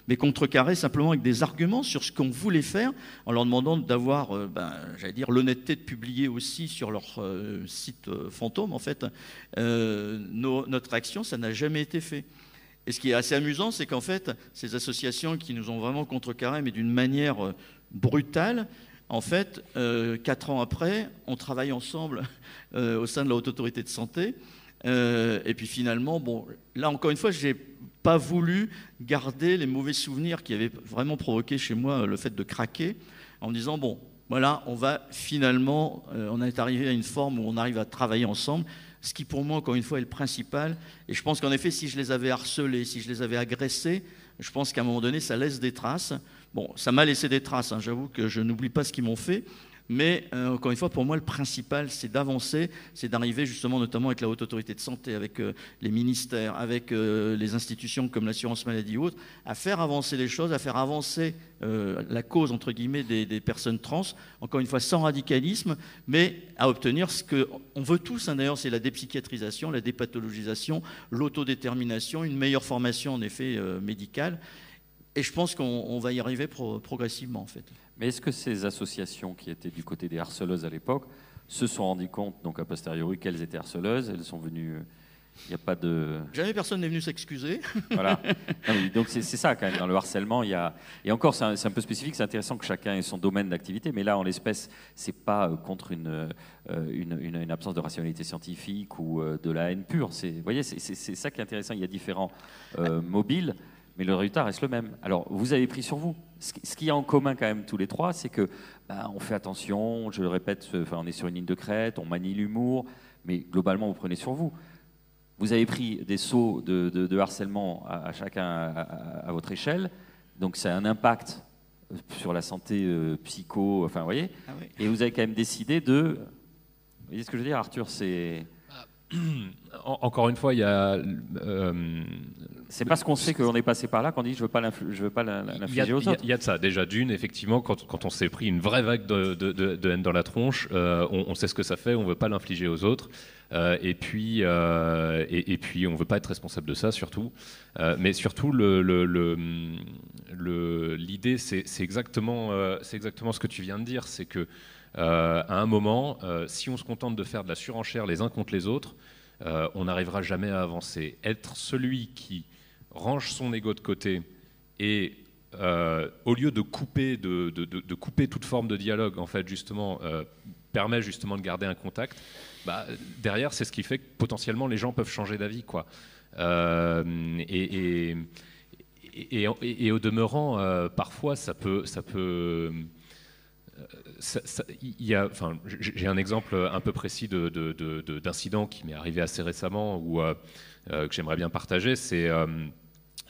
mais contrecarrer simplement avec des arguments sur ce qu'on voulait faire, en leur demandant d'avoir, l'honnêteté de publier aussi sur leur site fantôme, en fait, notre action, ça n'a jamais été fait. Et ce qui est assez amusant, c'est qu'en fait, ces associations qui nous ont vraiment contrecarré, mais d'une manière brutale, en fait, 4 ans après, on travaille ensemble au sein de la Haute Autorité de Santé. Et puis finalement, là encore une fois, j'ai pas voulu garder les mauvais souvenirs qui avaient vraiment provoqué chez moi le fait de craquer, en me disant voilà, on va finalement, on est arrivé à une forme où on arrive à travailler ensemble, ce qui pour moi encore une fois est le principal. Et je pense qu'en effet, si je les avais harcelés, si je les avais agressés, je pense qu'à un moment donné, ça laisse des traces. Ça m'a laissé des traces, hein. J'avoue que je n'oublie pas ce qu'ils m'ont fait. Mais encore une fois, pour moi, le principal, c'est d'avancer, c'est d'arriver justement, notamment avec la Haute Autorité de Santé, avec les ministères, avec les institutions comme l'assurance maladie ou autres, à faire avancer les choses, à faire avancer la cause, entre guillemets, des personnes trans, encore une fois, sans radicalisme, mais à obtenir ce qu'on veut tous, hein, d'ailleurs, c'est la dépsychiatrisation, la dépathologisation, l'autodétermination, une meilleure formation, en effet, médicale. Et je pense qu'on va y arriver progressivement, en fait.
Mais est-ce que ces associations qui étaient du côté des harceleuses à l'époque se sont rendues compte, donc a posteriori, qu'elles étaient harceleuses? Elles sont venues... Il n'y a pas de...
Jamais personne n'est venu s'excuser.
Voilà. Non, donc c'est ça quand même, dans le harcèlement, il y a... Et encore, c'est un peu spécifique, c'est intéressant que chacun ait son domaine d'activité, mais là, en l'espèce, c'est pas contre une absence de rationalité scientifique ou de la haine pure. Vous voyez, c'est ça qui est intéressant, il y a différents mobiles, mais le résultat reste le même. Alors, vous avez pris sur vous. Ce qu'il y a en commun quand même tous les trois, c'est que on fait attention, je le répète, on est sur une ligne de crête, on manie l'humour, mais globalement, vous prenez sur vous. Vous avez pris des sauts de harcèlement à chacun à votre échelle, donc ça a un impact sur la santé psycho, enfin, vous voyez,
Oui.
et vous avez quand même décidé de... Vous voyez ce que je veux dire, Arthur, c'est...
Encore une fois, il y a...
c'est parce qu'on sait qu'on est passé par là qu'on dit je veux pas l'infliger aux autres.
Il y a de ça. Déjà, d'une, effectivement, quand on s'est pris une vraie vague de haine dans la tronche, on sait ce que ça fait, on veut pas l'infliger aux autres. Et puis, on veut pas être responsable de ça, surtout. Mais surtout, l'idée, c'est exactement ce que tu viens de dire. C'est que à un moment, si on se contente de faire de la surenchère les uns contre les autres, on n'arrivera jamais à avancer. Être celui qui range son ego de côté et au lieu de couper toute forme de dialogue, en fait, justement, permet justement de garder un contact. Derrière, c'est ce qui fait que potentiellement les gens peuvent changer d'avis, quoi. Et au demeurant, parfois, ça peut j'ai un exemple un peu précis d'incident qui m'est arrivé assez récemment que j'aimerais bien partager.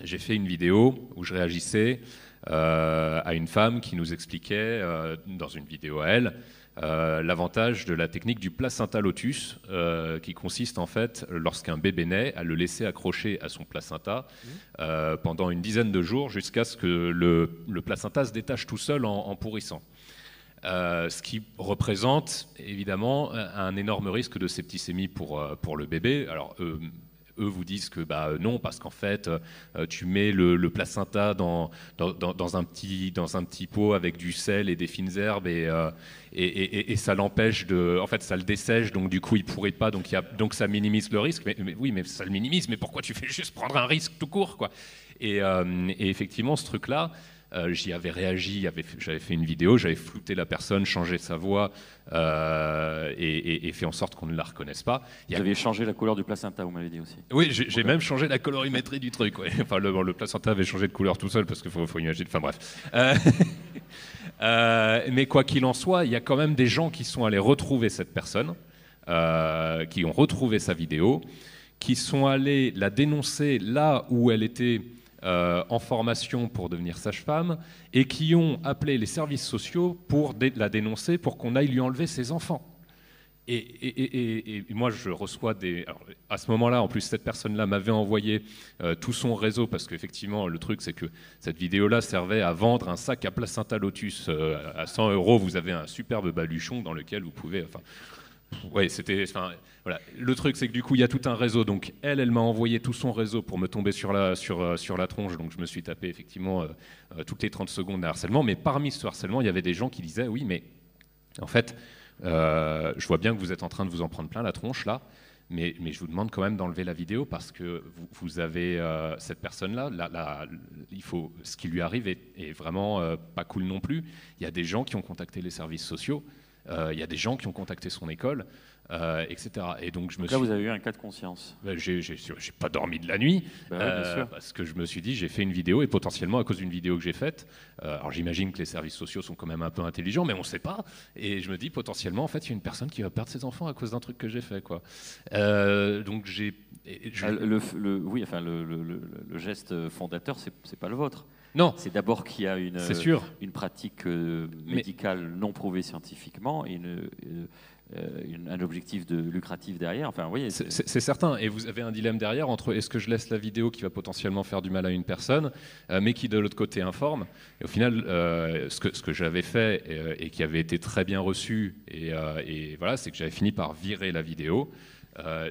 J'ai fait une vidéo où je réagissais à une femme qui nous expliquait, dans une vidéo à elle, l'avantage de la technique du placenta lotus, qui consiste en fait, lorsqu'un bébé naît, à le laisser accrocher à son placenta pendant une dizaine de jours jusqu'à ce que le placenta se détache tout seul en pourrissant. Ce qui représente évidemment un énorme risque de septicémie pour le bébé. Alors eux vous disent que non, parce qu'en fait tu mets le placenta dans un petit pot avec du sel et des fines herbes et ça l'empêche en fait ça le dessèche, donc du coup il pourrit pas, donc ça minimise le risque. Mais oui, mais ça le minimise, mais pourquoi tu fais juste prendre un risque tout court, quoi. Et effectivement, ce truc là, j'y avais réagi, j'avais fait une vidéo, j'avais flouté la personne, changé sa voix et fait en sorte qu'on ne la reconnaisse pas.
Vous aviez changé la couleur du placenta, vous m'avez dit aussi.
Oui, j'ai même changé la colorimétrie du truc. Ouais. Enfin, le placenta avait changé de couleur tout seul parce qu'il faut imaginer. Enfin bref. Mais quoi qu'il en soit, il y a quand même des gens qui sont allés retrouver cette personne, qui ont retrouvé sa vidéo, qui sont allés la dénoncer là où elle était en formation pour devenir sage-femme et qui ont appelé les services sociaux pour la dénoncer pour qu'on aille lui enlever ses enfants. Et moi, je reçois alors, à ce moment-là, en plus, cette personne-là m'avait envoyé tout son réseau, parce qu'effectivement, le truc, c'est que cette vidéo-là servait à vendre un sac à placenta lotus à 100 €. Vous avez un superbe baluchon dans lequel vous pouvez... Ouais, voilà. Le truc, c'est que du coup, il y a tout un réseau. Donc, elle m'a envoyé tout son réseau pour me tomber sur la tronche. Donc, je me suis tapé effectivement toutes les 30 secondes de harcèlement. Mais parmi ce harcèlement, il y avait des gens qui disaient, oui, mais en fait, je vois bien que vous êtes en train de vous en prendre plein la tronche là. Mais je vous demande quand même d'enlever la vidéo parce que vous avez cette personne-là, ce qui lui arrive est vraiment pas cool non plus. Il y a des gens qui ont contacté les services sociaux. Il y a des gens qui ont contacté son école, etc. Et donc
là, vous avez eu un cas de conscience.
J'ai pas dormi de la nuit,
oui, bien sûr.
parce que je me suis dit, j'ai fait une vidéo et potentiellement à cause d'une vidéo que j'ai faite, alors j'imagine que les services sociaux sont quand même un peu intelligents, mais on ne sait pas. Et je me dis potentiellement, en fait, il y a une personne qui va perdre ses enfants à cause d'un truc que j'ai fait, quoi. Donc
le geste fondateur, c'est pas le vôtre.
Non,
C'est d'abord qu'il y a
c'est sûr.
une pratique médicale non prouvée scientifiquement et un objectif lucratif derrière. Enfin, vous voyez,
C'est certain, et vous avez un dilemme derrière entre est-ce que je laisse la vidéo qui va potentiellement faire du mal à une personne, mais qui de l'autre côté informe. Et au final, ce que j'avais fait et qui avait été très bien reçu, et voilà, c'est que j'avais fini par virer la vidéo.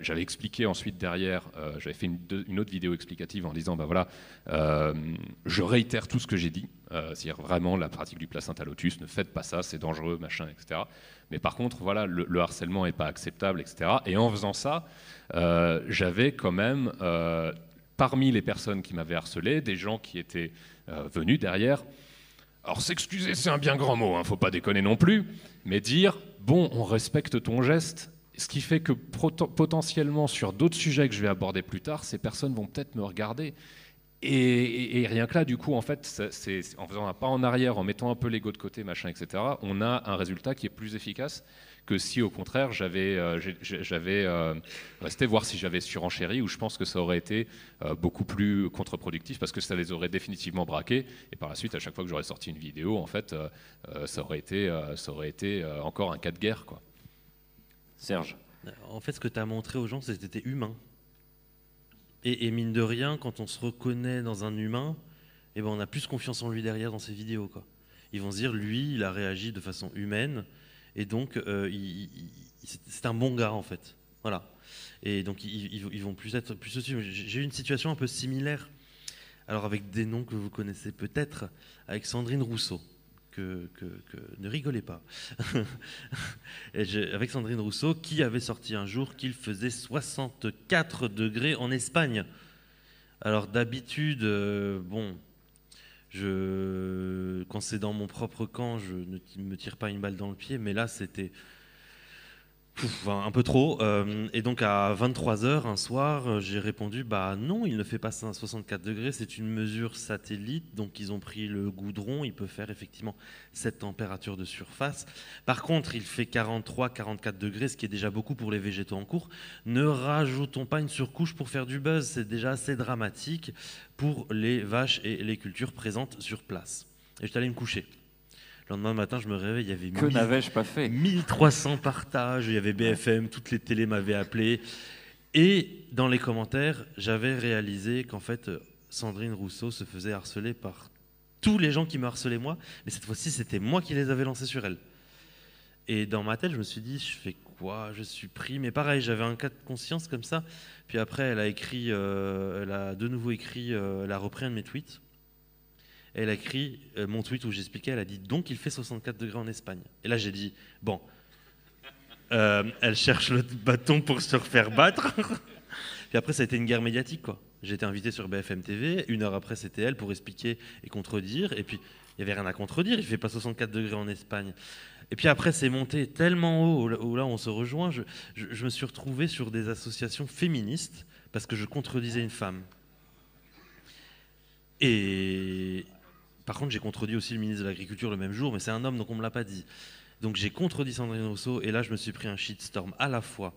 J'avais expliqué ensuite derrière, j'avais fait une autre vidéo explicative en disant, bah voilà, je réitère tout ce que j'ai dit, c'est-à-dire vraiment la pratique du placenta lotus, ne faites pas ça, c'est dangereux, machin, etc. Mais par contre, voilà, le harcèlement n'est pas acceptable, etc. Et en faisant ça, j'avais quand même, parmi les personnes qui m'avaient harcelé, des gens qui étaient venus derrière. Alors s'excuser, c'est un bien grand mot, hein, faut pas déconner non plus, mais dire, bon, on respecte ton geste. Ce qui fait que potentiellement, sur d'autres sujets que je vais aborder plus tard, ces personnes vont peut-être me regarder. Et rien que là, du coup, en fait, en faisant un pas en arrière, en mettant un peu l'ego de côté, machin, etc., on a un résultat qui est plus efficace que si, au contraire, j'avais resté voir si j'avais surenchéri, où je pense que ça aurait été beaucoup plus contre-productif, parce que ça les aurait définitivement braqués. Et par la suite, à chaque fois que j'aurais sorti une vidéo, en fait, ça aurait été encore un cas de guerre, quoi.
Serge.
En fait, ce que tu as montré aux gens, c'est que tu étais humain. Et mine de rien, quand on se reconnaît dans un humain, eh ben on a plus confiance en lui derrière dans ses vidéos, quoi. Ils vont se dire, lui, il a réagi de façon humaine, et donc c'est un bon gars, en fait. Voilà. Et donc ils vont plus être plus au-dessus. J'ai eu une situation un peu similaire, alors avec des noms que vous connaissez peut-être, avec Sandrine Rousseau. Ne rigolez pas. Avec Sandrine Rousseau, qui avait sorti un jour qu'il faisait 64 degrés en Espagne. Alors d'habitude, bon, quand c'est dans mon propre camp, je ne me tire pas une balle dans le pied, mais là c'était un peu trop. Et donc à 23h un soir, j'ai répondu bah non, il ne fait pas 64 degrés, c'est une mesure satellite. Donc ils ont pris le goudron, il peut faire effectivement cette température de surface. Par contre, il fait 43-44 degrés, ce qui est déjà beaucoup pour les végétaux en cours. Ne rajoutons pas une surcouche pour faire du buzz, c'est déjà assez dramatique pour les vaches et les cultures présentes sur place. Et je suis allé me coucher. Le lendemain matin, je me réveille, il y avait
Que n'avais-je pas fait
1300 partages, il y avait BFM, toutes les télés m'avaient appelé. Et dans les commentaires, j'avais réalisé qu'en fait, Sandrine Rousseau se faisait harceler par tous les gens qui me harcelaient moi, mais cette fois-ci, c'était moi qui les avais lancés sur elle. Et dans ma tête, je me suis dit, je fais quoi? Je suis pris. Mais pareil, j'avais un cas de conscience comme ça. Puis après, elle a de nouveau écrit, elle a repris un de mes tweets. Elle a écrit mon tweet où j'expliquais, elle a dit donc il fait 64 degrés en Espagne. Et là j'ai dit bon, elle cherche le bâton pour se refaire battre. Puis après ça a été une guerre médiatique, quoi. J'ai été invité sur BFM TV, 1 heure après c'était elle pour expliquer et contredire. Et puis il n'y avait rien à contredire, il ne fait pas 64 degrés en Espagne. Et puis après c'est monté tellement haut, où là on se rejoint, je me suis retrouvé sur des associations féministes parce que je contredisais une femme. Et par contre, j'ai contredit aussi le ministre de l'Agriculture le même jour, mais c'est un homme, donc on ne me l'a pas dit. Donc j'ai contredit Sandrine Rousseau, et là je me suis pris un shitstorm à la fois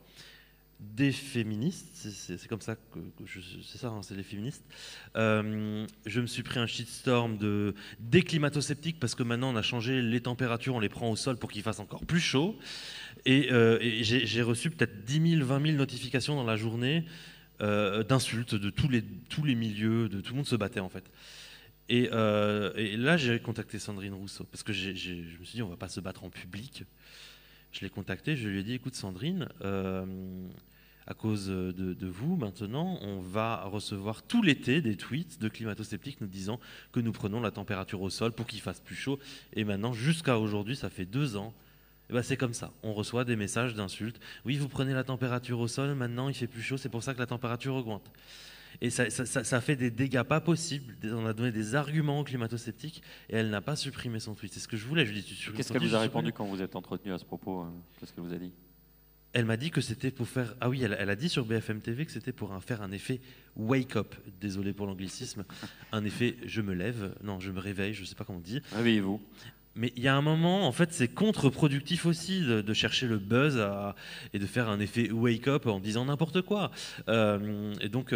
des féministes, c'est comme ça c'est ça, hein, c'est les féministes. Je me suis pris un shitstorm des climato-sceptiques, parce que maintenant on a changé les températures, on les prend au sol pour qu'il fasse encore plus chaud. Et j'ai reçu peut-être 10 000, 20 000 notifications dans la journée d'insultes de tous les milieux, de tout le monde se battait en fait. Et là, j'ai contacté Sandrine Rousseau, parce que je me suis dit, on ne va pas se battre en public. Je l'ai contactée, je lui ai dit, écoute Sandrine, à cause de vous, maintenant, on va recevoir tout l'été des tweets de climato-sceptiques nous disant que nous prenons la température au sol pour qu'il fasse plus chaud. Et maintenant, jusqu'à aujourd'hui, ça fait 2 ans, et ben c'est comme ça. On reçoit des messages d'insultes. Oui, vous prenez la température au sol, maintenant il fait plus chaud, c'est pour ça que la température augmente. Et ça fait des dégâts pas possibles. On a donné des arguments aux climato-sceptiques et elle n'a pas supprimé son tweet. C'est ce que je voulais. Je lui dis,
qu'est-ce qu'elle vous a répondu quand vous êtes entretenu à ce propos? Qu'est-ce qu'elle vous a dit?
Elle m'a dit que c'était pour faire... Ah oui, elle a dit sur BFM TV que c'était pour faire un effet wake-up. Désolé pour l'anglicisme. Un effet je me lève. Non, je me réveille, je ne sais pas comment on dit.
Réveillez-vous.
Mais il y a un moment, en fait, c'est contre-productif aussi de chercher le buzz et de faire un effet wake-up en disant n'importe quoi. Et donc,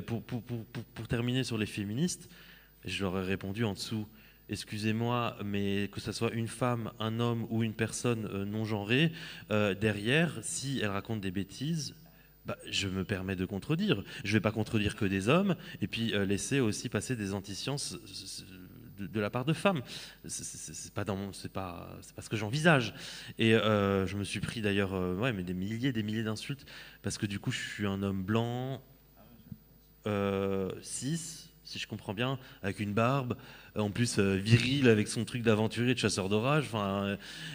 pour terminer sur les féministes, Je leur ai répondu en dessous, excusez-moi, mais que ce soit une femme, un homme ou une personne non genrée, derrière, si elle raconte des bêtises, bah, je me permets de contredire. Je ne vais pas contredire que des hommes, et puis laisser aussi passer des antisciences de la part de femmes. C'est pas ce que j'envisage. Et je me suis pris d'ailleurs mais des milliers d'insultes, parce que du coup, je suis un homme blanc, cis, si je comprends bien, avec une barbe, en plus viril, avec son truc d'aventurier, de chasseur d'orage.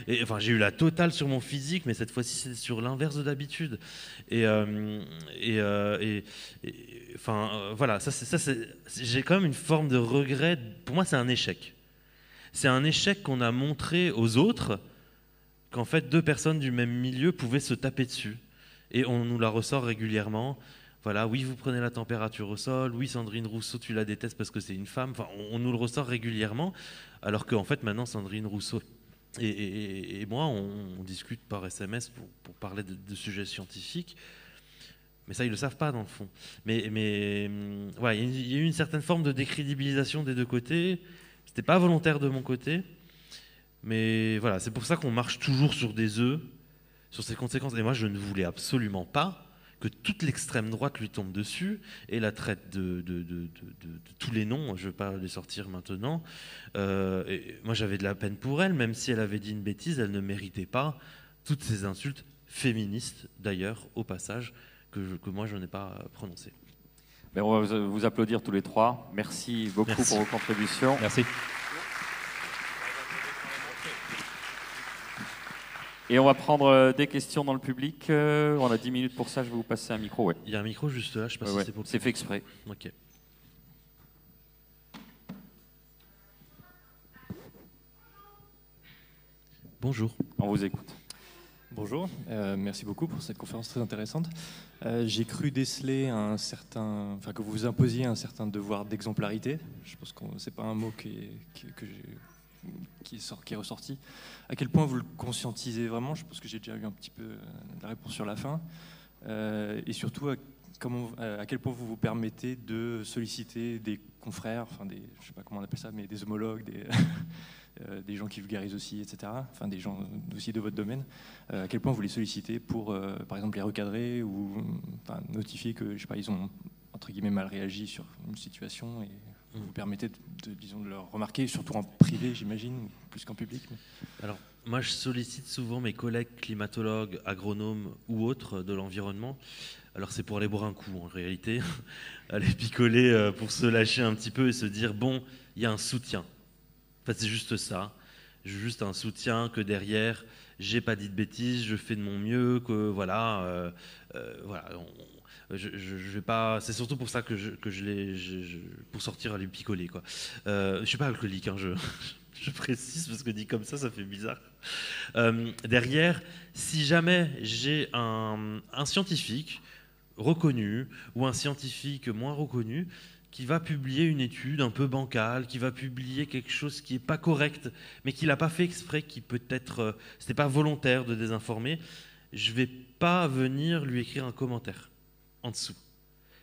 J'ai eu la totale sur mon physique, mais cette fois-ci c'est sur l'inverse de d'habitude. Voilà, j'ai quand même une forme de regret. Pour moi, c'est un échec. C'est un échec qu'on a montré aux autres qu'en fait 2 personnes du même milieu pouvaient se taper dessus. Et on nous la ressort régulièrement. Voilà, oui, vous prenez la température au sol, oui, Sandrine Rousseau, tu la détestes parce que c'est une femme. Enfin, on nous le ressort régulièrement, alors qu'en fait, maintenant, Sandrine Rousseau et moi, on discute par SMS pour parler de sujets scientifiques. Mais ça, ils ne le savent pas, dans le fond. Mais voilà, il y a eu une certaine forme de décrédibilisation des 2 côtés. Ce n'était pas volontaire de mon côté. Mais voilà, c'est pour ça qu'on marche toujours sur des œufs, sur ces conséquences. Et moi, je ne voulais absolument pas que toute l'extrême droite lui tombe dessus et la traite de tous les noms. Je ne vais pas les sortir maintenant. Et moi, j'avais de la peine pour elle, même si elle avait dit une bêtise, elle ne méritait pas toutes ces insultes féministes, d'ailleurs, au passage, que moi, je n'ai pas prononcées.
Mais on va vous applaudir tous les 3. Merci beaucoup pour vos contributions.
Merci.
Et on va prendre des questions dans le public. On a 10 minutes pour ça, je vais vous passer un micro. Ouais.
Il y a un micro juste là, je ne sais pas si c'est pour le...
C'est fait exprès.
Ok. Bonjour.
On vous écoute.
Bonjour, merci beaucoup pour cette conférence très intéressante. J'ai cru déceler que vous vous imposiez un certain devoir d'exemplarité. Je pense que c'est pas un mot qui est ressorti. À quel point vous le conscientisez vraiment? Je pense que j'ai déjà eu un petit peu la réponse sur la fin. Et surtout, à quel point vous vous permettez de solliciter des confrères, je ne sais pas comment on appelle ça, mais des homologues, des gens qui vulgarisent aussi, etc. Enfin, des gens aussi de votre domaine. À quel point vous les sollicitez pour, par exemple, les recadrer ou notifier que, je sais pas, ils ont entre guillemets mal réagi sur une situation et vous permettez de leur remarquer, surtout en privé, j'imagine, plus qu'en public. Mais...
Alors, moi, je sollicite souvent mes collègues climatologues, agronomes ou autres de l'environnement. Alors, c'est pour aller boire un coup, en réalité, aller picoler pour se lâcher un petit peu et se dire, bon, il y a un soutien. En fait, c'est juste ça. J'ai juste un soutien que derrière, j'ai pas dit de bêtises, je fais de mon mieux, que voilà... Je vais pas. C'est surtout pour ça que pour sortir à lui picoler, quoi. Je suis pas alcoolique, hein, je précise parce que dit comme ça fait bizarre. Derrière, si jamais j'ai un scientifique reconnu ou un scientifique moins reconnu qui va publier une étude un peu bancale, qui va publier quelque chose qui est pas correct, mais qui l'a pas fait exprès, qui peut-être c'était pas volontaire de désinformer, je vais pas venir lui écrire un commentaire en dessous.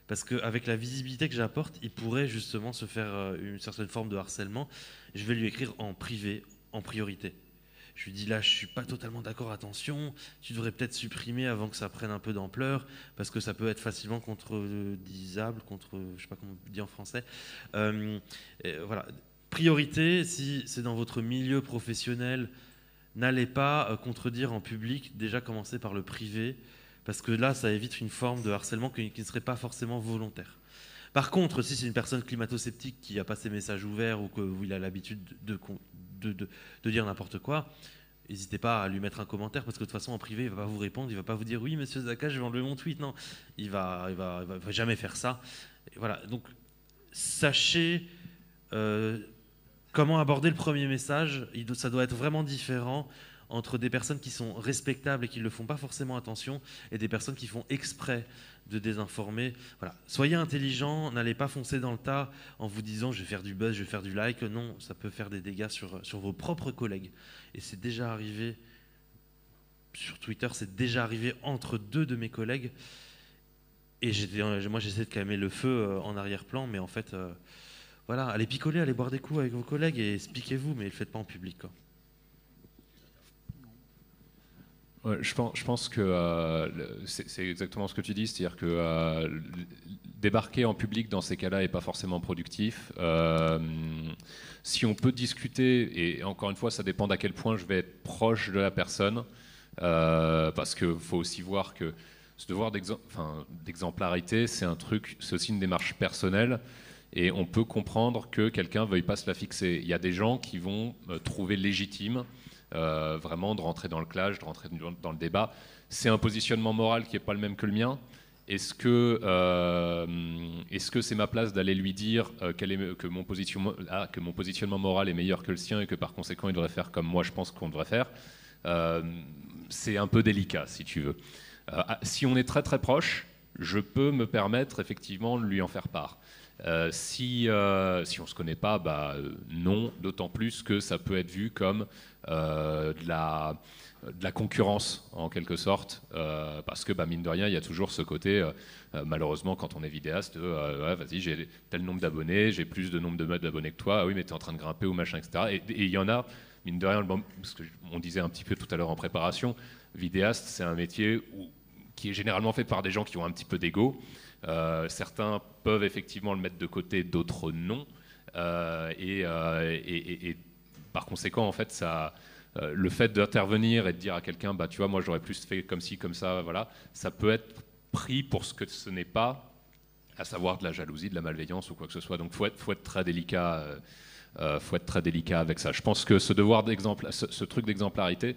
Parce qu'avec la visibilité que j'apporte, il pourrait justement se faire une certaine forme de harcèlement. Je vais lui écrire en privé, en priorité. Je lui dis là, je ne suis pas totalement d'accord, attention, tu devrais peut-être supprimer avant que ça prenne un peu d'ampleur, parce que ça peut être facilement contredisable, je ne sais pas comment on dit en français. Voilà. Priorité, si c'est dans votre milieu professionnel, n'allez pas contredire en public, déjà commencez par le privé, parce que là, ça évite une forme de harcèlement qui ne serait pas forcément volontaire. Par contre, si c'est une personne climato-sceptique qui n'a pas ses messages ouverts ou où il a l'habitude de dire n'importe quoi, n'hésitez pas à lui mettre un commentaire, parce que de toute façon, en privé, il ne va pas vous répondre, il ne va pas vous dire « Oui, monsieur Zaka, je vais enlever mon tweet ». Non, il va jamais faire ça. Et voilà, donc sachez comment aborder le premier message. Ça doit être vraiment différent entre des personnes qui sont respectables et qui ne le font pas forcément attention, et des personnes qui font exprès de désinformer. Voilà. Soyez intelligents, n'allez pas foncer dans le tas en vous disant je vais faire du buzz, je vais faire du like. Non, ça peut faire des dégâts sur vos propres collègues. Et c'est déjà arrivé sur Twitter, c'est déjà arrivé entre 2 de mes collègues. Et moi j'essaie de calmer le feu en arrière-plan, mais en fait, Voilà, allez picoler, allez boire des coups avec vos collègues et expliquez-vous, mais ne le faites pas en public, quoi.
Ouais, je pense que c'est exactement ce que tu dis, c'est-à-dire que débarquer en public dans ces cas-là n'est pas forcément productif. Si on peut discuter, et encore une fois, ça dépend d'à quel point je vais être proche de la personne, parce qu'il faut aussi voir que ce devoir d'exemplarité, c'est aussi une démarche personnelle, et on peut comprendre que quelqu'un ne veuille pas se la fixer. Il y a des gens qui vont trouver légitime vraiment de rentrer dans le clash, de rentrer dans le débat. C'est un positionnement moral qui n'est pas le même que le mien. Est-ce que c'est ma place d'aller lui dire que mon positionnement moral est meilleur que le sien et que par conséquent il devrait faire comme moi je pense qu'on devrait faire? C'est un peu délicat, si tu veux. Si on est très très proche, je peux me permettre effectivement de lui en faire part. Si on ne se connaît pas, non, d'autant plus que ça peut être vu comme de la concurrence en quelque sorte, parce que mine de rien il y a toujours ce côté, malheureusement quand on est vidéaste, ouais, vas-y j'ai tel nombre d'abonnés, j'ai plus de nombre d'abonnés que toi, ah oui mais tu es en train de grimper ou machin, etc. Et il y en a, mine de rien, parce qu'on disait un petit peu tout à l'heure en préparation, vidéaste c'est un métier qui est généralement fait par des gens qui ont un petit peu d'ego. Certains peuvent effectivement le mettre de côté, d'autres non. Et par conséquent, en fait, le fait d'intervenir et de dire à quelqu'un, tu vois, moi j'aurais plus fait comme ci, comme ça, voilà, ça peut être pris pour ce que ce n'est pas, à savoir de la jalousie, de la malveillance ou quoi que ce soit. Donc faut être très délicat. Faut être très délicat avec ça. Je pense que ce truc d'exemplarité,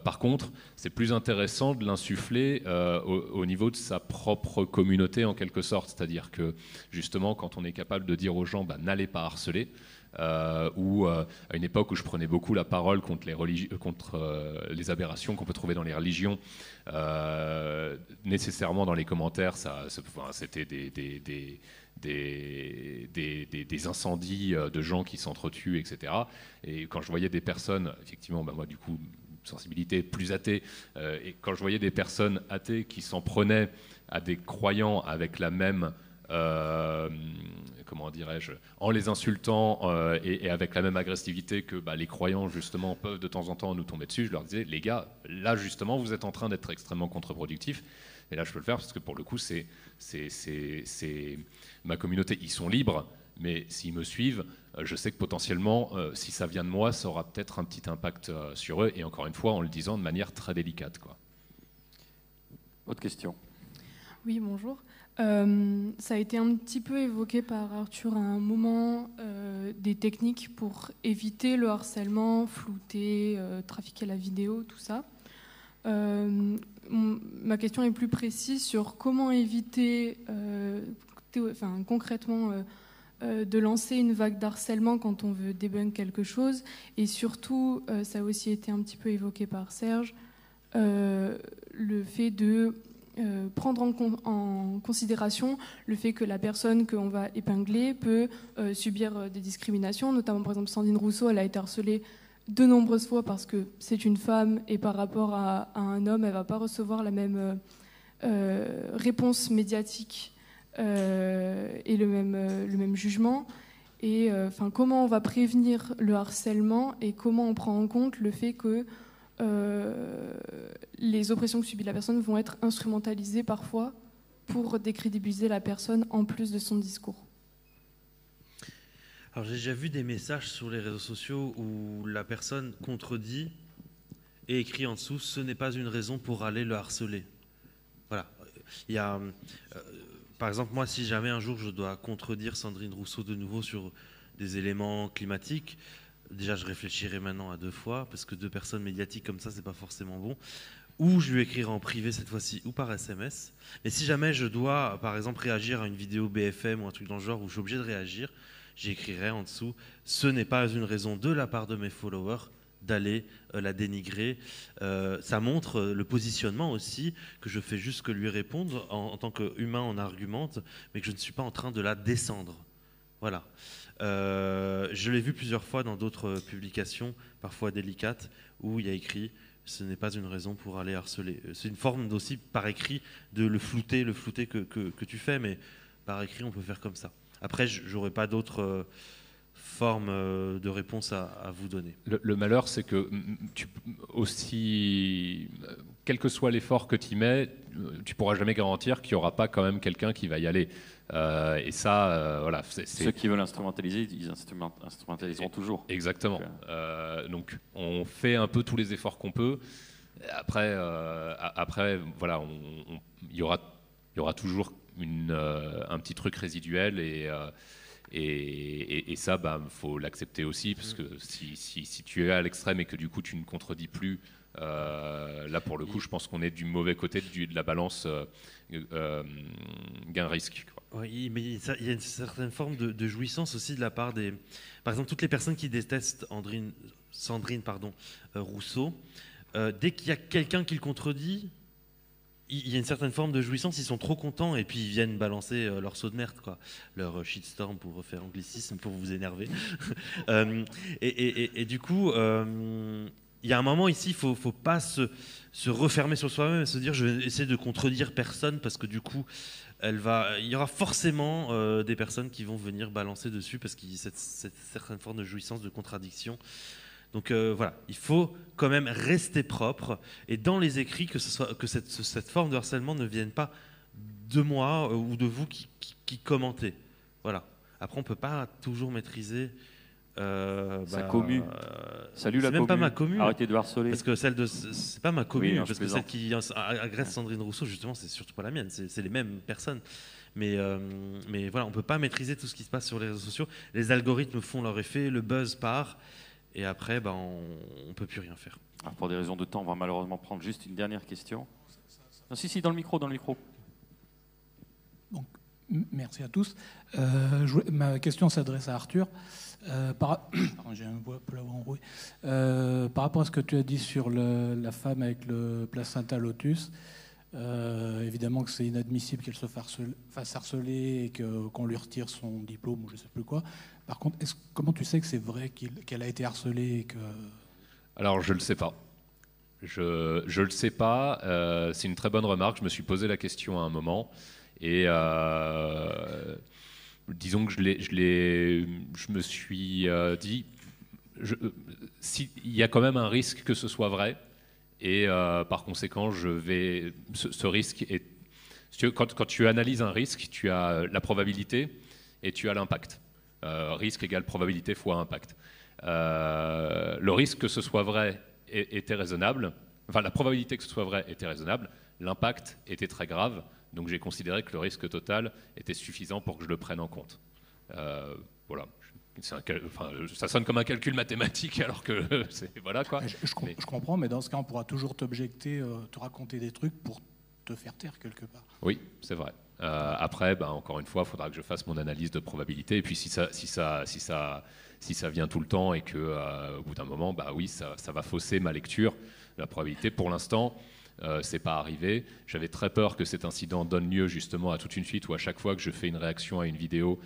par contre, c'est plus intéressant de l'insuffler au niveau de sa propre communauté en quelque sorte. C'est-à-dire que justement, quand on est capable de dire aux gens, n'allez pas harceler, ou à une époque où je prenais beaucoup la parole contre les aberrations qu'on peut trouver dans les religions, nécessairement dans les commentaires, c'était des incendies de gens qui s'entretuent, etc. Et quand je voyais des personnes, effectivement, moi du coup, sensibilité plus athée, et quand je voyais des personnes athées qui s'en prenaient à des croyants avec la même, comment dirais-je, en les insultant et avec la même agressivité que les croyants justement peuvent de temps en temps nous tomber dessus, je leur disais, les gars, là justement vous êtes en train d'être extrêmement contre-productifs. Et là, je peux le faire parce que pour le coup, c'est ma communauté. Ils sont libres, mais s'ils me suivent, je sais que potentiellement, si ça vient de moi, ça aura peut-être un petit impact sur eux. Et encore une fois, en le disant de manière très délicate, quoi.
Autre question.
Oui, bonjour. Ça a été un petit peu évoqué par Arthur à un moment, des techniques pour éviter le harcèlement, flouter, trafiquer la vidéo, tout ça. Ma question est plus précise sur comment éviter concrètement de lancer une vague d'harcèlement quand on veut débunk quelque chose, et surtout, ça a aussi été un petit peu évoqué par Serge, le fait de prendre en considération le fait que la personne qu'on va épingler peut subir des discriminations, notamment par exemple Sandrine Rousseau, elle a été harcelée de nombreuses fois parce que c'est une femme et par rapport à un homme, elle ne va pas recevoir la même réponse médiatique et le même jugement. Et comment on va prévenir le harcèlement et comment on prend en compte le fait que les oppressions que subit la personne vont être instrumentalisées parfois pour décrédibiliser la personne en plus de son discours.
Alors j'ai déjà vu des messages sur les réseaux sociaux où la personne contredit et écrit en dessous « ce n'est pas une raison pour aller le harceler ». Voilà. Il y a, par exemple, moi, si jamais un jour je dois contredire Sandrine Rousseau de nouveau sur des éléments climatiques, déjà je réfléchirai maintenant à 2 fois, parce que 2 personnes médiatiques comme ça, c'est pas forcément bon. Ou je lui écrirai en privé cette fois-ci, ou par SMS. Mais si jamais je dois, par exemple, réagir à une vidéo BFM ou un truc dans le genre où je suis obligé de réagir, j'écrirai en dessous « ce n'est pas une raison de la part de mes followers d'aller la dénigrer ». Ça montre le positionnement aussi, que je fais juste que lui répondre en tant qu'humain, on argumente, mais que je ne suis pas en train de la descendre. Voilà. Je l'ai vu plusieurs fois dans d'autres publications, parfois délicates, où il y a écrit « ce n'est pas une raison pour aller harceler ». C'est une forme aussi, par écrit, de le flouter que tu fais, mais par écrit, on peut faire comme ça. Après, j'aurais pas d'autres formes de réponse à vous donner.
Le malheur, c'est que quel que soit l'effort que tu y mets, tu pourras jamais garantir qu'il n'y aura pas quand même quelqu'un qui va y aller. Et ça, voilà.
Ceux qui veulent instrumentaliser, ils instrumentaliseront toujours.
Exactement. Donc, on fait un peu tous les efforts qu'on peut. Après, voilà, il y aura toujours un petit truc résiduel et ça, faut l'accepter aussi, parce que si tu es à l'extrême et que du coup tu ne contredis plus, là pour le coup, je pense qu'on est du mauvais côté de la balance gain-risque.
Oui, mais il y a une certaine forme de jouissance aussi de la part des... Par exemple, toutes les personnes qui détestent Sandrine Rousseau, dès qu'il y a quelqu'un qui le contredit, il y a une certaine forme de jouissance, ils sont trop contents et puis ils viennent balancer leur saut de merde, quoi. Leur shitstorm, pour refaire anglicisme, pour vous énerver. Et du coup, il y a un moment ici, il ne faut pas se refermer sur soi-même et se dire je vais essayer de contredire personne parce que du coup, il y aura forcément des personnes qui vont venir balancer dessus parce qu'il y a cette certaine forme de jouissance, de contradiction. Donc voilà, il faut quand même rester propre et dans les écrits que cette forme de harcèlement ne vienne pas de moi ou de vous qui commentez. Voilà. Après, on peut pas toujours maîtriser.
Sa commu. Salut la commu.
C'est même pas ma commu.
Arrêtez de harceler.
Parce que c'est pas ma commu.
Oui, non,
parce que celle qui agresse Sandrine Rousseau, justement, c'est surtout pas la mienne. C'est les mêmes personnes. Mais voilà, on peut pas maîtriser tout ce qui se passe sur les réseaux sociaux. Les algorithmes font leur effet, le buzz part. Et après, on ne peut plus rien faire.
Alors pour des raisons de temps, on va malheureusement prendre juste une dernière question. Non, si, dans le micro.
Donc, merci à tous. Ma question s'adresse à Arthur. J'ai un peu la voix enrouée. Par rapport à ce que tu as dit sur la femme avec le placenta lotus, évidemment que c'est inadmissible qu'elle se fasse harceler et qu'on lui retire son diplôme ou je ne sais plus quoi. Par contre, comment tu sais que c'est vrai qu'elle a été harcelée et que...
Alors, je ne le sais pas. Je le sais pas. C'est une très bonne remarque. Je me suis posé la question à un moment. Et disons que je me suis dit, il y a quand même un risque que ce soit vrai. Et par conséquent, ce risque est... Quand tu analyses un risque, tu as la probabilité et tu as l'impact. Risque égale probabilité fois impact. Le risque que ce soit vrai était raisonnable. Enfin, la probabilité que ce soit vrai était raisonnable. L'impact était très grave. Donc j'ai considéré que le risque total était suffisant pour que je le prenne en compte. Voilà. Ça sonne comme un calcul mathématique alors que voilà quoi.
Je comprends, mais dans ce cas, on pourra toujours t'objecter, te raconter des trucs pour te faire taire quelque part.
Oui, c'est vrai. Après, encore une fois, il faudra que je fasse mon analyse de probabilité. Et puis si ça vient tout le temps et que au bout d'un moment, oui, ça va fausser ma lecture. La probabilité, pour l'instant, c'est pas arrivé. J'avais très peur que cet incident donne lieu justement à toute une suite où à chaque fois que je fais une réaction à une vidéo,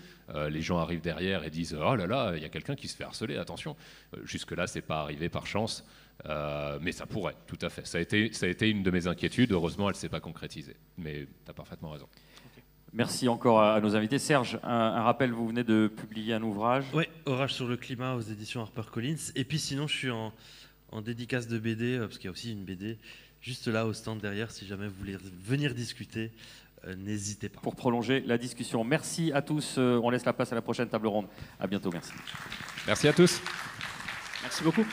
les gens arrivent derrière et disent oh là là, il y a quelqu'un qui se fait harceler, attention. Jusque là, c'est pas arrivé par chance, mais ça pourrait, tout à fait. Ça a été une de mes inquiétudes. Heureusement, elle s'est pas concrétisée. Mais tu as parfaitement raison.
Merci encore à nos invités. Serge, un rappel, vous venez de publier un ouvrage.
Oui, Orage sur le climat aux éditions HarperCollins. Et puis sinon, je suis en dédicace de BD, parce qu'il y a aussi une BD juste là au stand derrière. Si jamais vous voulez venir discuter, n'hésitez pas.
Pour prolonger la discussion. Merci à tous. On laisse la place à la prochaine table ronde. À bientôt. Merci.
Merci à tous.
Merci beaucoup.